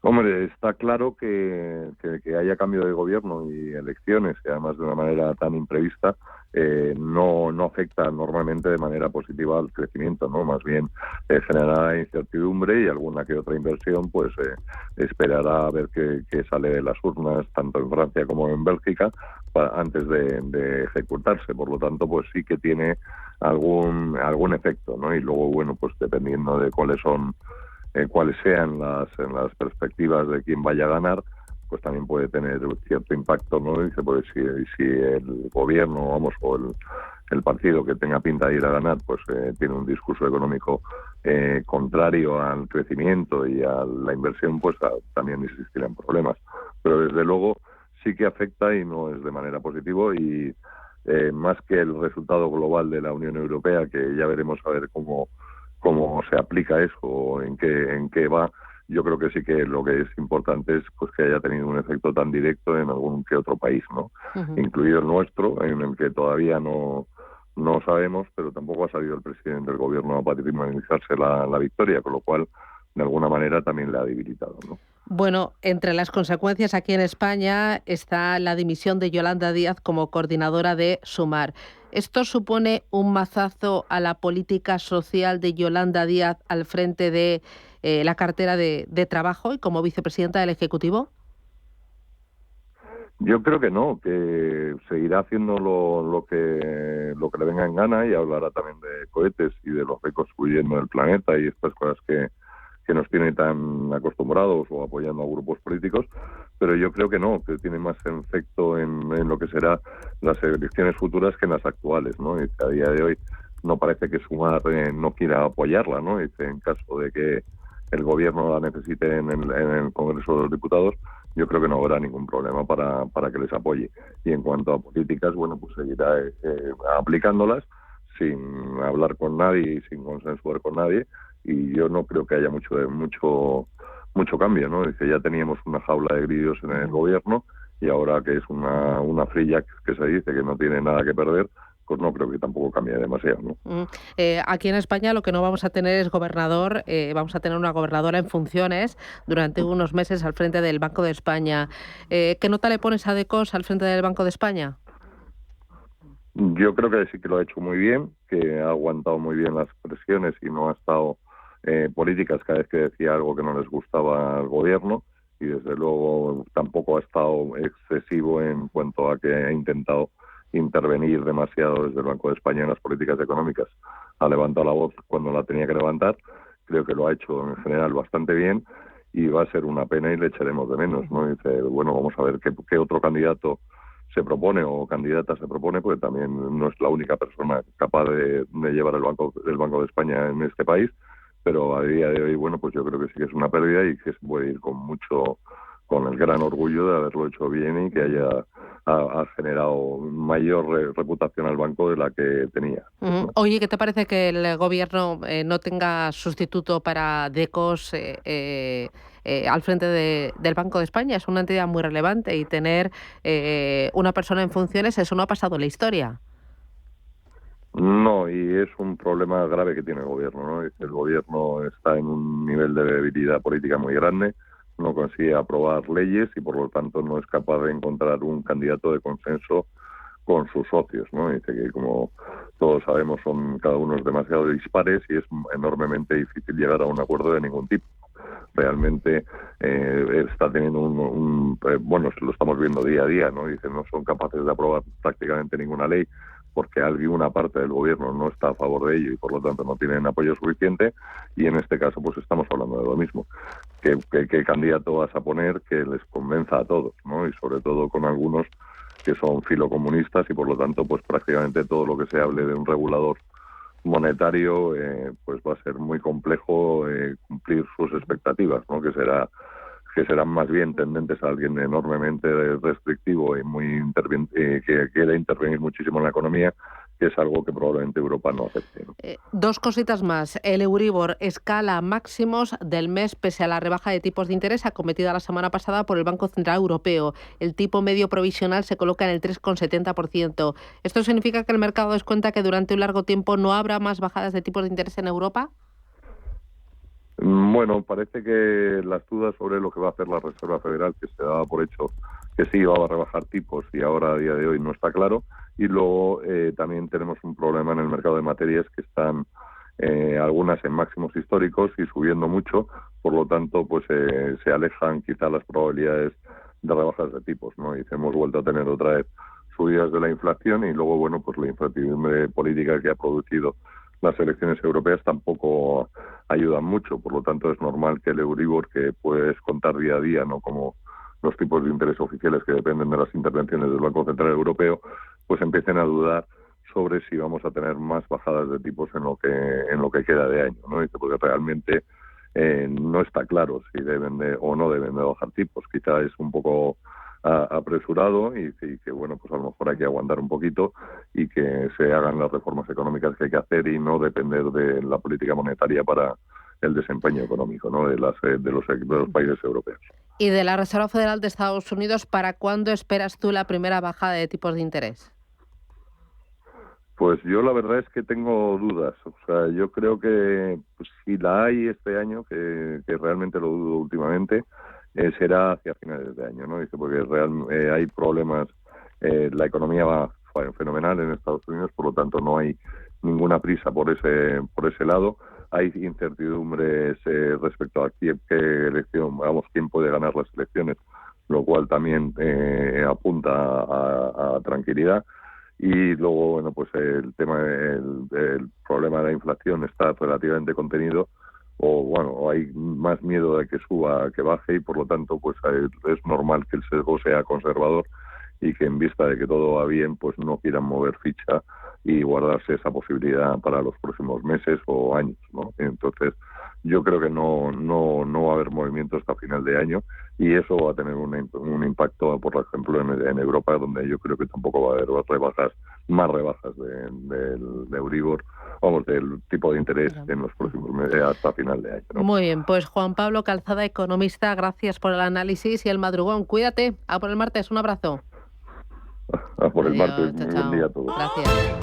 Hombre, está claro que haya cambio de gobierno y elecciones, y además de una manera tan imprevista, no afecta normalmente de manera positiva al crecimiento, ¿no? Más bien generará incertidumbre y alguna que otra inversión pues esperará a ver qué sale de las urnas, tanto en Francia como en Bélgica, antes de ejecutarse. Por lo tanto, pues sí que tiene algún efecto, ¿no? Y luego, bueno, pues dependiendo de cuáles sean las perspectivas de quién vaya a ganar, pues también puede tener cierto impacto, ¿no? Dice, pues si el gobierno, o el partido que tenga pinta de ir a ganar, pues tiene un discurso económico contrario al crecimiento y a la inversión, pues también existirán problemas. Pero desde luego sí que afecta y no es de manera positiva, y más que el resultado global de la Unión Europea, que ya veremos a ver cómo se aplica eso o en qué va. Yo creo que sí que lo que es importante es pues que haya tenido un efecto tan directo en algún que otro país, ¿no? Incluido el nuestro, en el que todavía no sabemos, pero tampoco ha salido el presidente del gobierno a patrimonializarse la victoria, con lo cual de alguna manera también le ha debilitado, ¿no? Bueno, entre las consecuencias aquí en España está la dimisión de Yolanda Díaz como coordinadora de Sumar. ¿Esto supone un mazazo a la política social de Yolanda Díaz al frente de la cartera de Trabajo y como vicepresidenta del Ejecutivo? Yo creo que no, que seguirá haciendo lo que le venga en gana, y hablará también de cohetes y de los reconstruyendo el planeta y estas cosas que nos tiene tan acostumbrados o apoyando a grupos políticos, pero yo creo que no, que tiene más efecto en lo que será las elecciones futuras que en las actuales, ¿no? Y a día de hoy no parece que Sumar no quiera apoyarla, ¿no? Y en caso de que el gobierno la necesite en el Congreso de los Diputados, yo creo que no habrá ningún problema para que les apoye. Y en cuanto a políticas, bueno, pues seguirá aplicándolas sin hablar con nadie y sin consensuar con nadie, y yo no creo que haya mucho cambio, ¿no? Dice, ya teníamos una jaula de grillos en el gobierno y ahora que es una frilla que se dice que no tiene nada que perder, pues no creo que tampoco cambie demasiado, ¿no? Aquí en España lo que no vamos a tener es gobernador, vamos a tener una gobernadora en funciones durante unos meses al frente del Banco de España. ¿Qué nota le pones a Decos al frente del Banco de España? Yo creo que sí que lo ha hecho muy bien, que ha aguantado muy bien las presiones y no ha estado políticas cada vez que decía algo que no les gustaba al gobierno, y desde luego tampoco ha estado excesivo en cuanto a que ha intentado intervenir demasiado desde el Banco de España en las políticas económicas. Ha levantado la voz cuando la tenía que levantar, creo que lo ha hecho en general bastante bien y va a ser una pena y le echaremos de menos, ¿no? Dice, bueno, vamos a ver qué otro candidato se propone o candidata se propone, porque también no es la única persona capaz de llevar el Banco de España en este país, pero a día de hoy, bueno, pues yo creo que sí que es una pérdida y que se puede ir con el gran orgullo de haberlo hecho bien y que ha generado mayor reputación al banco de la que tenía. Oye, ¿qué te parece que el gobierno no tenga sustituto para Decos al frente del Banco de España? Es una entidad muy relevante y tener una persona en funciones, eso no ha pasado en la historia. No, y es un problema grave que tiene el gobierno, ¿no? El gobierno está en un nivel de debilidad política muy grande, no consigue aprobar leyes y por lo tanto no es capaz de encontrar un candidato de consenso con sus socios, ¿no? Dice que, como todos sabemos, son cada uno demasiado dispares y es enormemente difícil llegar a un acuerdo de ningún tipo. Realmente está teniendo bueno, lo estamos viendo día a día, ¿no? Dice, no son capaces de aprobar prácticamente ninguna ley porque alguna parte del gobierno no está a favor de ello y por lo tanto no tienen apoyo suficiente, y en este caso pues estamos hablando de lo mismo. ¿Qué candidato vas a poner que les convenza a todos, ¿no? Y sobre todo con algunos que son filocomunistas y por lo tanto pues prácticamente todo lo que se hable de un regulador monetario pues va a ser muy complejo cumplir sus expectativas, ¿no? Que serán más bien tendentes a alguien enormemente restrictivo y que quiere intervenir muchísimo en la economía, que es algo que probablemente Europa no acepte, ¿no? Dos cositas más. El Euribor escala máximos del mes pese a la rebaja de tipos de interés acometida la semana pasada por el Banco Central Europeo. El tipo medio provisional se coloca en el 3,70%. ¿Esto significa que el mercado descuenta que durante un largo tiempo no habrá más bajadas de tipos de interés en Europa? Bueno, parece que las dudas sobre lo que va a hacer la Reserva Federal, que se daba por hecho que sí iba a rebajar tipos y ahora a día de hoy no está claro. Y luego también tenemos un problema en el mercado de materias que están algunas en máximos históricos y subiendo mucho, por lo tanto pues se alejan quizá las probabilidades de rebajas de tipos, ¿no? Y hemos vuelto a tener otra vez subidas de la inflación y luego, bueno, pues la incertidumbre política que ha producido las elecciones europeas tampoco ayudan mucho, por lo tanto es normal que el Euribor, que puedes contar día a día, no como los tipos de interés oficiales que dependen de las intervenciones del Banco Central Europeo, pues empiecen a dudar sobre si vamos a tener más bajadas de tipos en lo que queda de año, ¿no? Porque realmente no está claro si deben o no deben de bajar tipos. Quizá es un poco apresurado y que bueno, pues a lo mejor hay que aguantar un poquito y que se hagan las reformas económicas que hay que hacer y no depender de la política monetaria para el desempeño económico, ¿no? de los países europeos. Y de la Reserva Federal de Estados Unidos, ¿para cuándo esperas tú la primera bajada de tipos de interés? Pues yo la verdad es que tengo dudas. O sea, yo creo que pues, si la hay este año, que realmente lo dudo últimamente, será hacia finales de año, ¿no? Dice, porque hay problemas, la economía va fenomenal en Estados Unidos, por lo tanto no hay ninguna prisa por ese lado. Hay incertidumbres respecto a quién puede ganar las elecciones, lo cual también apunta a tranquilidad. Y luego, bueno, pues el problema de la inflación está relativamente contenido, o hay más miedo de que suba que baje, y por lo tanto pues es normal que el sesgo sea conservador y que en vista de que todo va bien pues no quieran mover ficha y guardarse esa posibilidad para los próximos meses o años, ¿no? Entonces yo creo que no va a haber movimiento hasta final de año, y eso va a tener un impacto, por ejemplo, en Europa, donde yo creo que tampoco va a haber más rebajas de Euribor, del tipo de interés en los próximos meses hasta final de año, ¿no? Muy bien, pues Juan Pablo Calzada, economista, gracias por el análisis y el madrugón. Cuídate, a por el martes, un abrazo. A por el Adiós, martes, muy buen día a todos. Gracias.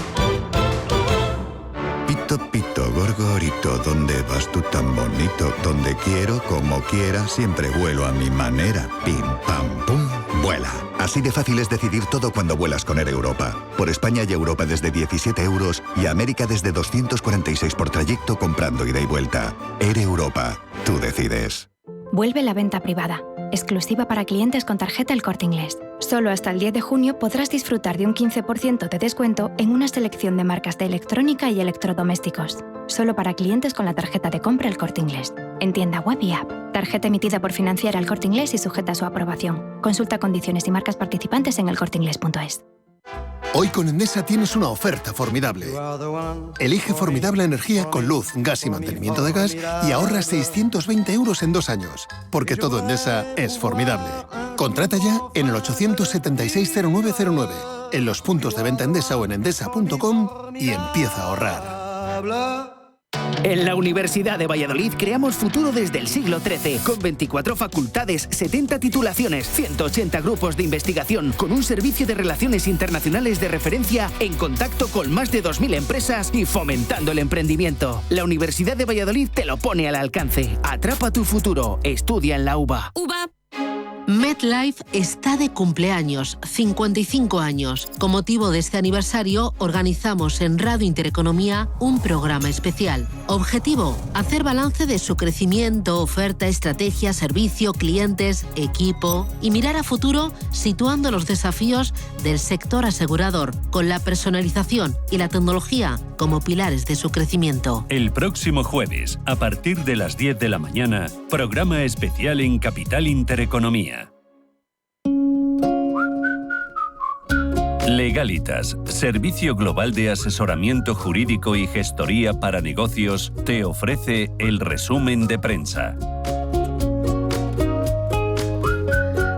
Pito, pito, gorgorito, ¿dónde vas tú tan bonito? Donde quiero, como quiera, siempre vuelo a mi manera. Pim, pam, pum, vuela. Así de fácil es decidir todo cuando vuelas con Air Europa. Por España y Europa desde 17 euros y América desde 246 por trayecto comprando ida y vuelta. Air Europa. Tú decides. Vuelve la venta privada, exclusiva para clientes con tarjeta El Corte Inglés. Solo hasta el 10 de junio podrás disfrutar de un 15% de descuento en una selección de marcas de electrónica y electrodomésticos. Solo para clientes con la tarjeta de compra El Corte Inglés. En tienda web y app. Tarjeta emitida por Financiera El Corte Inglés y sujeta a su aprobación. Consulta condiciones y marcas participantes en elcorteinglés.es. Hoy con Endesa tienes una oferta formidable. Elige formidable energía con luz, gas y mantenimiento de gas y ahorra 620 euros en 2 años. Porque todo Endesa es formidable. Contrata ya en el 876-0909, en los puntos de venta Endesa o en endesa.com y empieza a ahorrar. En la Universidad de Valladolid creamos futuro desde el siglo XIII, con 24 facultades, 70 titulaciones, 180 grupos de investigación, con un servicio de relaciones internacionales de referencia en contacto con más de 2.000 empresas y fomentando el emprendimiento. La Universidad de Valladolid te lo pone al alcance. Atrapa tu futuro. Estudia en la UVA. MetLife está de cumpleaños, 55 años. Con motivo de este aniversario, organizamos en Radio Intereconomía un programa especial. Objetivo, hacer balance de su crecimiento, oferta, estrategia, servicio, clientes, equipo y mirar a futuro situando los desafíos del sector asegurador con la personalización y la tecnología como pilares de su crecimiento. El próximo jueves, a partir de las 10 de la mañana, programa especial en Capital Intereconomía. Legalitas, servicio global de asesoramiento jurídico y gestoría para negocios, te ofrece el resumen de prensa.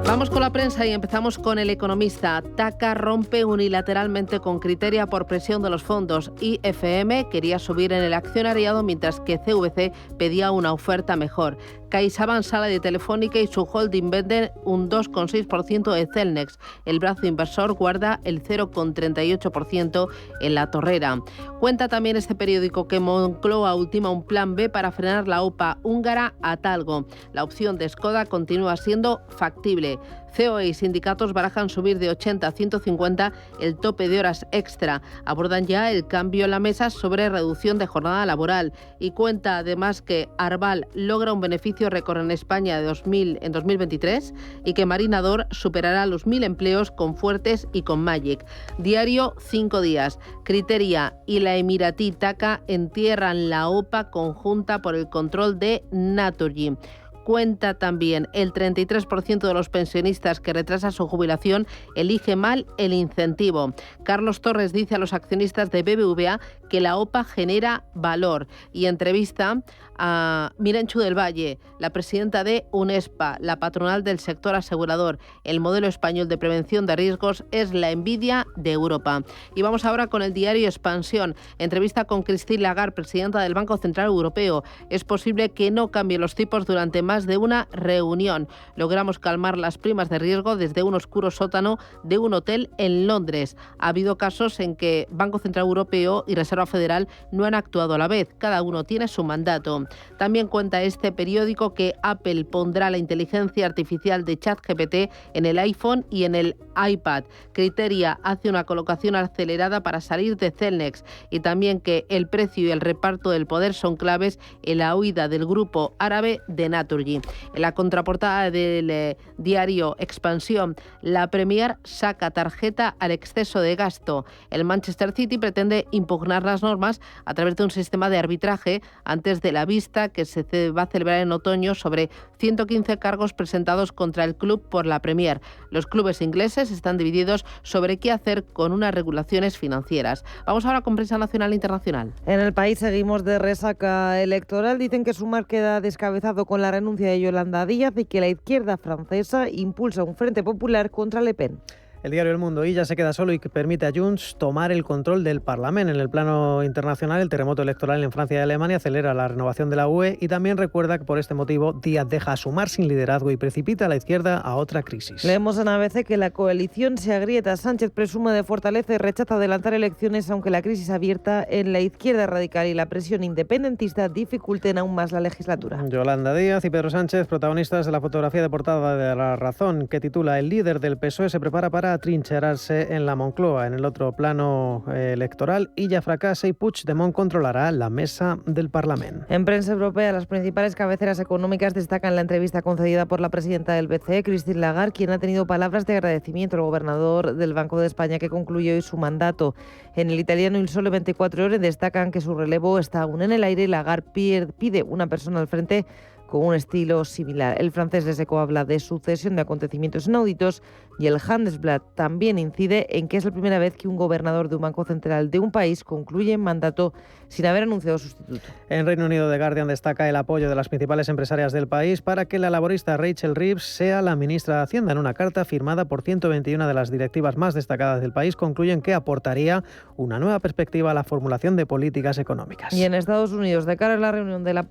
Vamos con la prensa y empezamos con El Economista. TACA rompe unilateralmente con Criteria por presión de los fondos. IFM quería subir en el accionariado mientras que CVC pedía una oferta mejor. CaixaBank sale de Telefónica y su holding vende un 2,6% de Celnex. El brazo inversor guarda el 0,38% en La Torrera. Cuenta también este periódico que Moncloa ultima un plan B para frenar la OPA húngara a Talgo. La opción de Skoda continúa siendo factible. COE y sindicatos barajan subir de 80 a 150 el tope de horas extra. Abordan ya el cambio en la mesa sobre reducción de jornada laboral y cuenta además que Arval logra un beneficio récord en España en 2023 y que Marinador superará los 1.000 empleos con Fuertes y con Magic. Diario 5 días. Criteria y la emiratí TACA entierran la OPA conjunta por el control de Naturgy. Cuenta también el 33% de los pensionistas que retrasa su jubilación elige mal el incentivo. Carlos Torres dice a los accionistas de BBVA que la OPA genera valor y entrevista a Mirenchu del Valle, la presidenta de UNESPA, la patronal del sector asegurador. El modelo español de prevención de riesgos es la envidia de Europa. Y vamos ahora con el diario Expansión. Entrevista con Christine Lagarde, presidenta del Banco Central Europeo. Es posible que no cambien los tipos durante más de una reunión. Logramos calmar las primas de riesgo desde un oscuro sótano de un hotel en Londres. Ha habido casos en que Banco Central Europeo y Reserva Federal no han actuado a la vez. Cada uno tiene su mandato. También cuenta este periódico que Apple pondrá la inteligencia artificial de ChatGPT en el iPhone y en el iPad. Criteria hace una colocación acelerada para salir de Celnex y también que el precio y el reparto del poder son claves en la huida del grupo árabe de Naturgy. En la contraportada del diario Expansión, la Premier saca tarjeta al exceso de gasto. El Manchester City pretende impugnar las normas a través de un sistema de arbitraje antes de la vista que se va a celebrar en otoño sobre 115 cargos presentados contra el club por la Premier. Los clubes ingleses están divididos sobre qué hacer con unas regulaciones financieras. Vamos ahora con prensa nacional e internacional. En El País seguimos de resaca electoral. Dicen que Sumar queda descabezado con la renuncia de Yolanda Díaz y que la izquierda francesa impulsa un frente popular contra Le Pen. El diario El Mundo, Illa se queda solo y que permite a Junts tomar el control del Parlamento. En el plano internacional, el terremoto electoral en Francia y Alemania acelera la renovación de la UE y también recuerda que por este motivo Díaz deja a Sumar sin liderazgo y precipita a la izquierda a otra crisis. Leemos en ABC que la coalición se agrieta. Sánchez presume de fortaleza y rechaza adelantar elecciones, aunque la crisis abierta en la izquierda radical y la presión independentista dificulten aún más la legislatura. Yolanda Díaz y Pedro Sánchez, protagonistas de la fotografía de portada de La Razón, que titula "El líder del PSOE se prepara para atrincherarse en la Moncloa". En el otro plano electoral, Illa fracasa y Puigdemont controlará la mesa del Parlamento. En prensa europea, las principales cabeceras económicas destacan la entrevista concedida por la presidenta del BCE, Christine Lagarde, quien ha tenido palabras de agradecimiento al gobernador del Banco de España, que concluye hoy su mandato. En el italiano Il Sole 24 Ore destacan que su relevo está aún en el aire y Lagarde pide una persona al frente con un estilo similar. El francés Les Echos habla de sucesión de acontecimientos inauditos y el Handelsblatt también incide en que es la primera vez que un gobernador de un banco central de un país concluye mandato sin haber anunciado sustituto. En Reino Unido, The Guardian destaca el apoyo de las principales empresarias del país para que la laborista Rachel Reeves sea la ministra de Hacienda. En una carta firmada por 121 de las directivas más destacadas del país, concluyen que aportaría una nueva perspectiva a la formulación de políticas económicas. Y en Estados Unidos, de cara a la reunión de la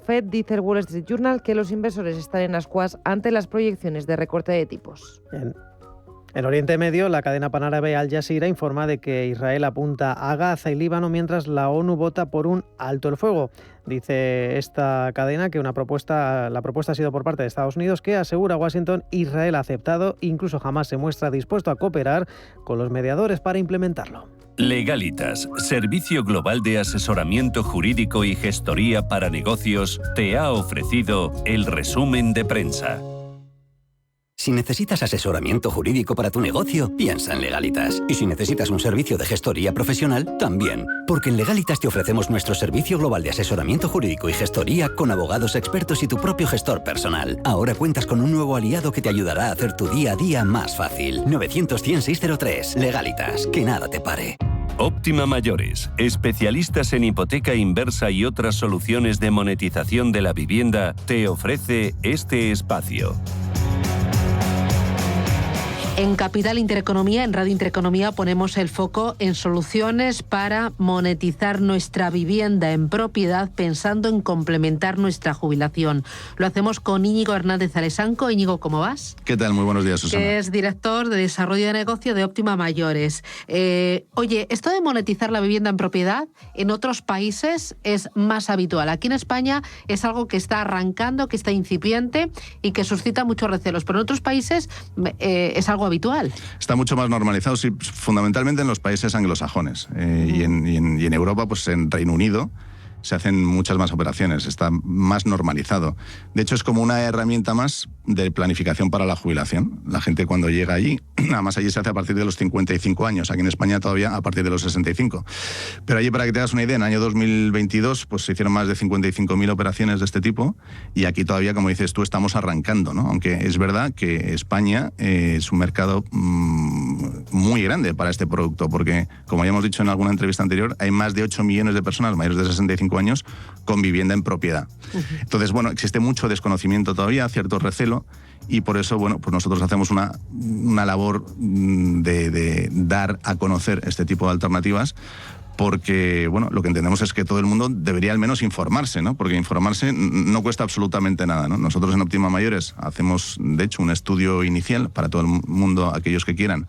Fed, dice el Wall Street Journal que los inversores están en ascuas ante las proyecciones de recorte de tipos. En Oriente Medio, la cadena panárabe Al Jazeera informa de que Israel apunta a Gaza y Líbano mientras la ONU vota por un alto el fuego. Dice esta cadena que la propuesta ha sido por parte de Estados Unidos, que asegura Washington Israel ha aceptado, incluso jamás se muestra dispuesto a cooperar con los mediadores para implementarlo. Legalitas, servicio global de asesoramiento jurídico y gestoría para negocios, te ha ofrecido el resumen de prensa. Si necesitas asesoramiento jurídico para tu negocio, piensa en Legalitas. Y si necesitas un servicio de gestoría profesional, también. Porque en Legalitas te ofrecemos nuestro servicio global de asesoramiento jurídico y gestoría con abogados expertos y tu propio gestor personal. Ahora cuentas con un nuevo aliado que te ayudará a hacer tu día a día más fácil. 900-100-603. Legalitas. Que nada te pare. Óptima Mayores, especialistas en hipoteca inversa y otras soluciones de monetización de la vivienda, te ofrece este espacio. En Capital Intereconomía, en Radio Intereconomía, ponemos el foco en soluciones para monetizar nuestra vivienda en propiedad pensando en complementar nuestra jubilación. Lo hacemos con Íñigo Hernández Alesanco. Íñigo, ¿cómo vas? ¿Qué tal? Muy buenos días, Susana. Que es director de desarrollo de negocio de Óptima Mayores. Oye, esto de monetizar la vivienda en propiedad en otros países es más habitual. Aquí en España es algo que está arrancando, que está incipiente y que suscita muchos recelos. Pero en otros países es algo habitual. Está mucho más normalizado, sí, fundamentalmente en los países anglosajones y en Europa, pues en Reino Unido se hacen muchas más operaciones, está más normalizado. De hecho, es como una herramienta más de planificación para la jubilación. La gente cuando llega allí, además allí se hace a partir de los 55 años, aquí en España todavía a partir de los 65. Pero allí, para que te hagas una idea, en el año 2022 pues se hicieron más de 55.000 operaciones de este tipo y aquí todavía, como dices tú, estamos arrancando, ¿no? Aunque es verdad que España es un mercado muy grande para este producto, porque, como ya hemos dicho en alguna entrevista anterior, hay más de 8 millones de personas mayores de 65 años con vivienda en propiedad. Entonces, bueno, existe mucho desconocimiento todavía, cierto recelo, y por eso, bueno, pues nosotros hacemos una labor de dar a conocer este tipo de alternativas, porque, bueno, lo que entendemos es que todo el mundo debería al menos informarse, ¿no? Porque informarse no cuesta absolutamente nada, ¿no? Nosotros en Óptima Mayores hacemos, de hecho, un estudio inicial para todo el mundo, aquellos que quieran,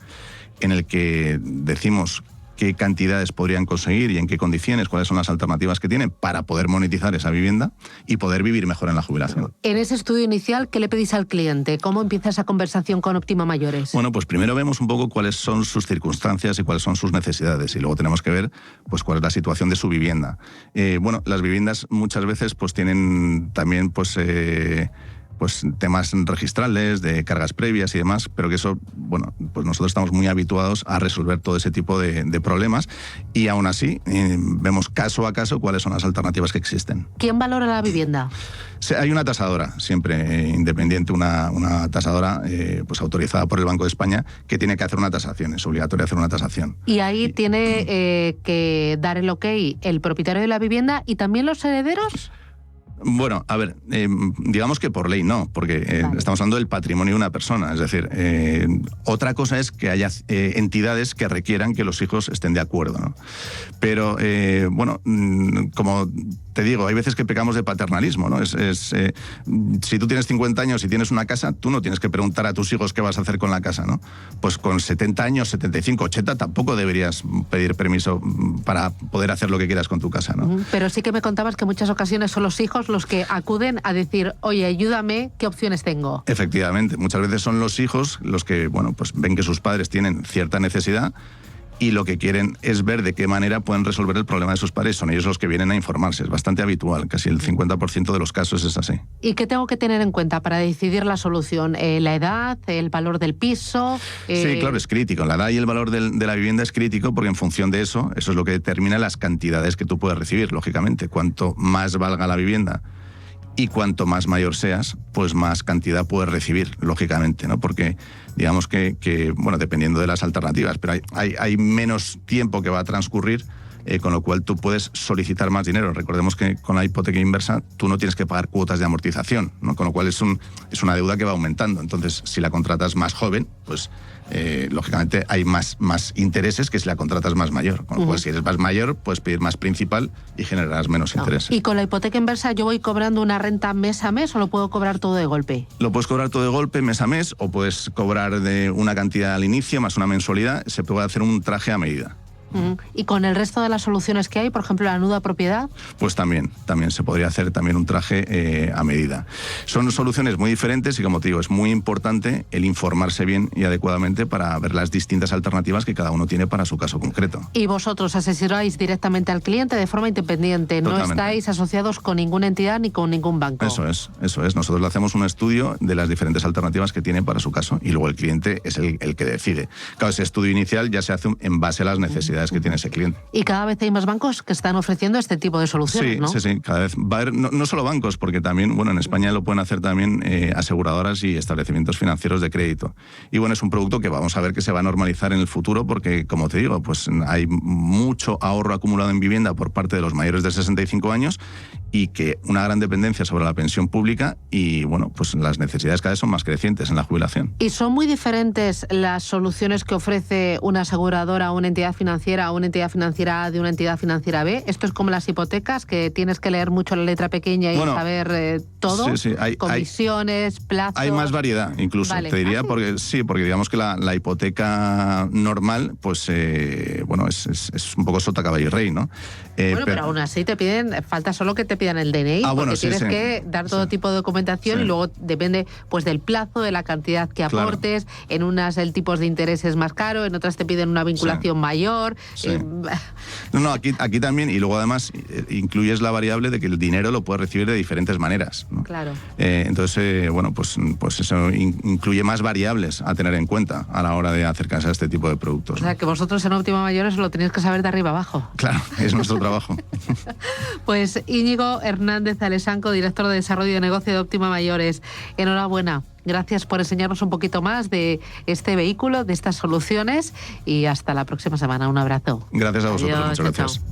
en el que decimos qué cantidades podrían conseguir y en qué condiciones, cuáles son las alternativas que tienen para poder monetizar esa vivienda y poder vivir mejor en la jubilación. En ese estudio inicial, ¿qué le pedís al cliente? ¿Cómo empieza esa conversación con Óptima Mayores? Bueno, pues primero vemos un poco cuáles son sus circunstancias y cuáles son sus necesidades y luego tenemos que ver pues cuál es la situación de su vivienda. Bueno, las viviendas muchas veces pues tienen también pues temas registrales, de cargas previas y demás, pero que eso, bueno, pues nosotros estamos muy habituados a resolver todo ese tipo de problemas y aún así vemos caso a caso cuáles son las alternativas que existen. ¿Quién valora la vivienda? Hay una tasadora, siempre independiente, una tasadora pues autorizada por el Banco de España que tiene que hacer una tasación, es obligatorio hacer una tasación. Y ahí tiene que dar el ok el propietario de la vivienda y también los herederos. Bueno, a ver, digamos que por ley no, porque estamos hablando del patrimonio de una persona. Es decir, otra cosa es que haya entidades que requieran que los hijos estén de acuerdo, ¿no? Pero, bueno, como te digo, hay veces que pecamos de paternalismo, ¿no? Si tú tienes 50 años y tienes una casa, tú no tienes que preguntar a tus hijos qué vas a hacer con la casa, ¿no? Pues con 70 años, 75, 80, tampoco deberías pedir permiso para poder hacer lo que quieras con tu casa, ¿no? Pero sí que me contabas que en muchas ocasiones son los hijos los que acuden a decir, oye, ayúdame, ¿qué opciones tengo? Efectivamente, muchas veces son los hijos los que, bueno, pues ven que sus padres tienen cierta necesidad y lo que quieren es ver de qué manera pueden resolver el problema de sus padres. Son ellos los que vienen a informarse. Es bastante habitual, casi el 50% de los casos es así. ¿Y qué tengo que tener en cuenta para decidir la solución? ¿La edad, el valor del piso? Sí, claro, es crítico. La edad y el valor de la vivienda es crítico porque en función de eso es lo que determina las cantidades que tú puedes recibir, lógicamente. Cuanto más valga la vivienda y cuanto más mayor seas, pues más cantidad puedes recibir, lógicamente, ¿no? Porque digamos que bueno, dependiendo de las alternativas, pero hay menos tiempo que va a transcurrir, con lo cual tú puedes solicitar más dinero. Recordemos que con la hipoteca inversa tú no tienes que pagar cuotas de amortización, ¿no? Con lo cual es una deuda que va aumentando. Entonces, si la contratas más joven, pues lógicamente hay más intereses que si la contratas más mayor. Con lo cual, si eres más mayor, puedes pedir más principal y generarás menos intereses. ¿Y con la hipoteca inversa yo voy cobrando una renta mes a mes o lo puedo cobrar todo de golpe? Lo puedes cobrar todo de golpe, mes a mes, o puedes cobrar de una cantidad al inicio más una mensualidad. Se puede hacer un traje a medida. ¿Y con el resto de las soluciones que hay, por ejemplo, la nuda propiedad? Pues también se podría hacer también un traje a medida. Son soluciones muy diferentes y, como te digo, es muy importante el informarse bien y adecuadamente para ver las distintas alternativas que cada uno tiene para su caso concreto. Y vosotros asesoráis directamente al cliente de forma independiente, Totalmente. No estáis asociados con ninguna entidad ni con ningún banco. Eso es. Nosotros le hacemos un estudio de las diferentes alternativas que tiene para su caso y luego el cliente es el que decide. Claro, ese estudio inicial ya se hace en base a las necesidades que tiene ese cliente. Y cada vez hay más bancos que están ofreciendo este tipo de soluciones, ¿no? Sí, cada vez va a haber, no solo bancos, porque también, bueno, en España lo pueden hacer también aseguradoras y establecimientos financieros de crédito. Y bueno, es un producto que vamos a ver que se va a normalizar en el futuro porque, como te digo, pues hay mucho ahorro acumulado en vivienda por parte de los mayores de 65 años y que una gran dependencia sobre la pensión pública y, bueno, pues las necesidades cada vez son más crecientes en la jubilación. ¿Y son muy diferentes las soluciones que ofrece una aseguradora a una entidad financiera, a una entidad financiera A de una entidad financiera B? ¿Esto es como las hipotecas, que tienes que leer mucho la letra pequeña y saber todo? Sí, comisiones, plazos... Hay más variedad, incluso, vale. Te diría, porque digamos que la hipoteca normal, pues, bueno, es un poco sota, caballo y rey, ¿no? Pero aún así falta solo que te pidan el DNI, porque tienes que dar todo tipo de documentación y luego depende pues del plazo, de la cantidad que aportes. Claro. En unas el tipo de interés es más caro, en otras te piden una vinculación mayor. No, aquí también, y luego además incluyes la variable de que el dinero lo puedes recibir de diferentes maneras, ¿no? Claro. Entonces, bueno, pues eso incluye más variables a tener en cuenta a la hora de acercarse a este tipo de productos, ¿no? O sea, que vosotros en Óptima Mayores lo tenéis que saber de arriba abajo. Claro, es nuestro trabajo. Pues Íñigo Hernández Alesanco, director de Desarrollo de Negocio de Óptima Mayores, enhorabuena. Gracias por enseñarnos un poquito más de este vehículo, de estas soluciones y hasta la próxima semana. Un abrazo. Gracias a vosotros. Adiós, muchas gracias.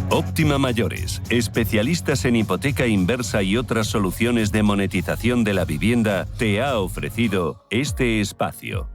Óptima Mayores, especialistas en hipoteca inversa y otras soluciones de monetización de la vivienda, te ha ofrecido este espacio.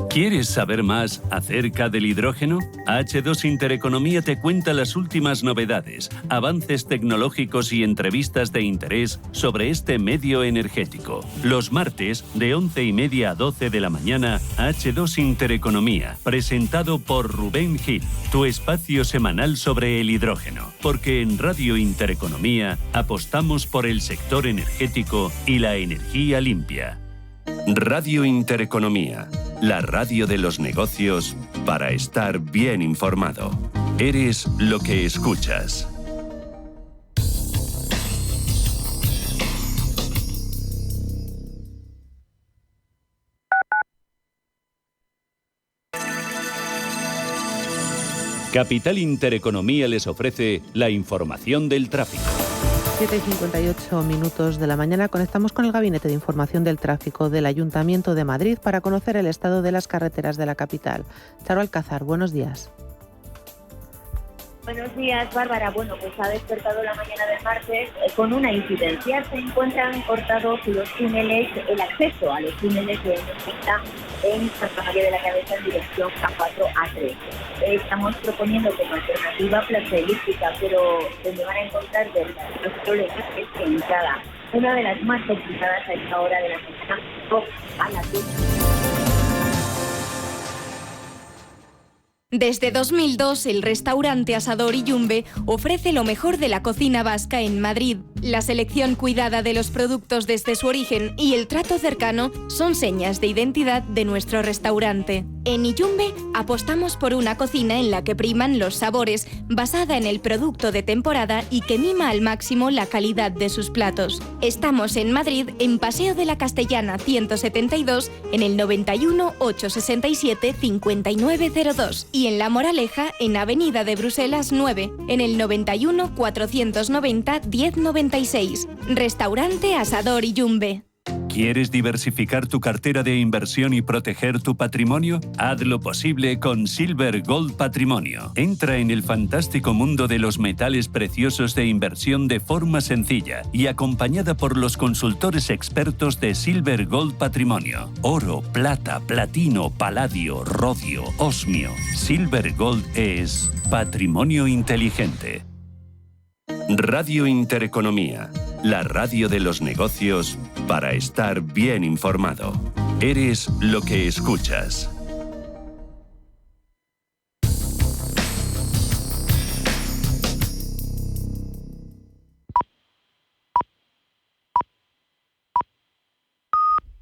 ¿Quieres saber más acerca del hidrógeno? H2 Intereconomía te cuenta las últimas novedades, avances tecnológicos y entrevistas de interés sobre este medio energético. Los martes, de 11:30 a 12 de la mañana, H2 Intereconomía, presentado por Rubén Gil, tu espacio semanal sobre el hidrógeno. Porque en Radio Intereconomía apostamos por el sector energético y la energía limpia. Radio Intereconomía, la radio de los negocios para estar bien informado. Eres lo que escuchas. Capital Intereconomía les ofrece la información del tráfico. 7:58 de la mañana conectamos con el Gabinete de Información del Tráfico del Ayuntamiento de Madrid para conocer el estado de las carreteras de la capital. Charo Alcázar, buenos días. Buenos días, Bárbara. Bueno, pues ha despertado la mañana del martes con una incidencia. Se encuentran cortados los túneles, el acceso a los túneles de M30 en Santa María de la Cabeza en dirección A4-A3. Estamos proponiendo como alternativa Plaza Elíptica, pero donde van a encontrar los problemas es que entrada, una de las más complicadas a esta hora de la mañana, a la Desde 2002, el restaurante Asador y Yumbe ofrece lo mejor de la cocina vasca en Madrid. La selección cuidada de los productos desde su origen y el trato cercano son señas de identidad de nuestro restaurante. En Iyumbe apostamos por una cocina en la que priman los sabores, basada en el producto de temporada y que mima al máximo la calidad de sus platos. Estamos en Madrid, en Paseo de la Castellana 172, en el 91 867 5902 y en La Moraleja, en Avenida de Bruselas 9, en el 91 490 1096. Restaurante Asador Iyumbe. ¿Quieres diversificar tu cartera de inversión y proteger tu patrimonio? Haz lo posible con Silver Gold Patrimonio. Entra en el fantástico mundo de los metales preciosos de inversión de forma sencilla y acompañada por los consultores expertos de Silver Gold Patrimonio. Oro, plata, platino, paladio, rodio, osmio. Silver Gold es patrimonio inteligente. Radio Intereconomía, la radio de los negocios para estar bien informado. Eres lo que escuchas.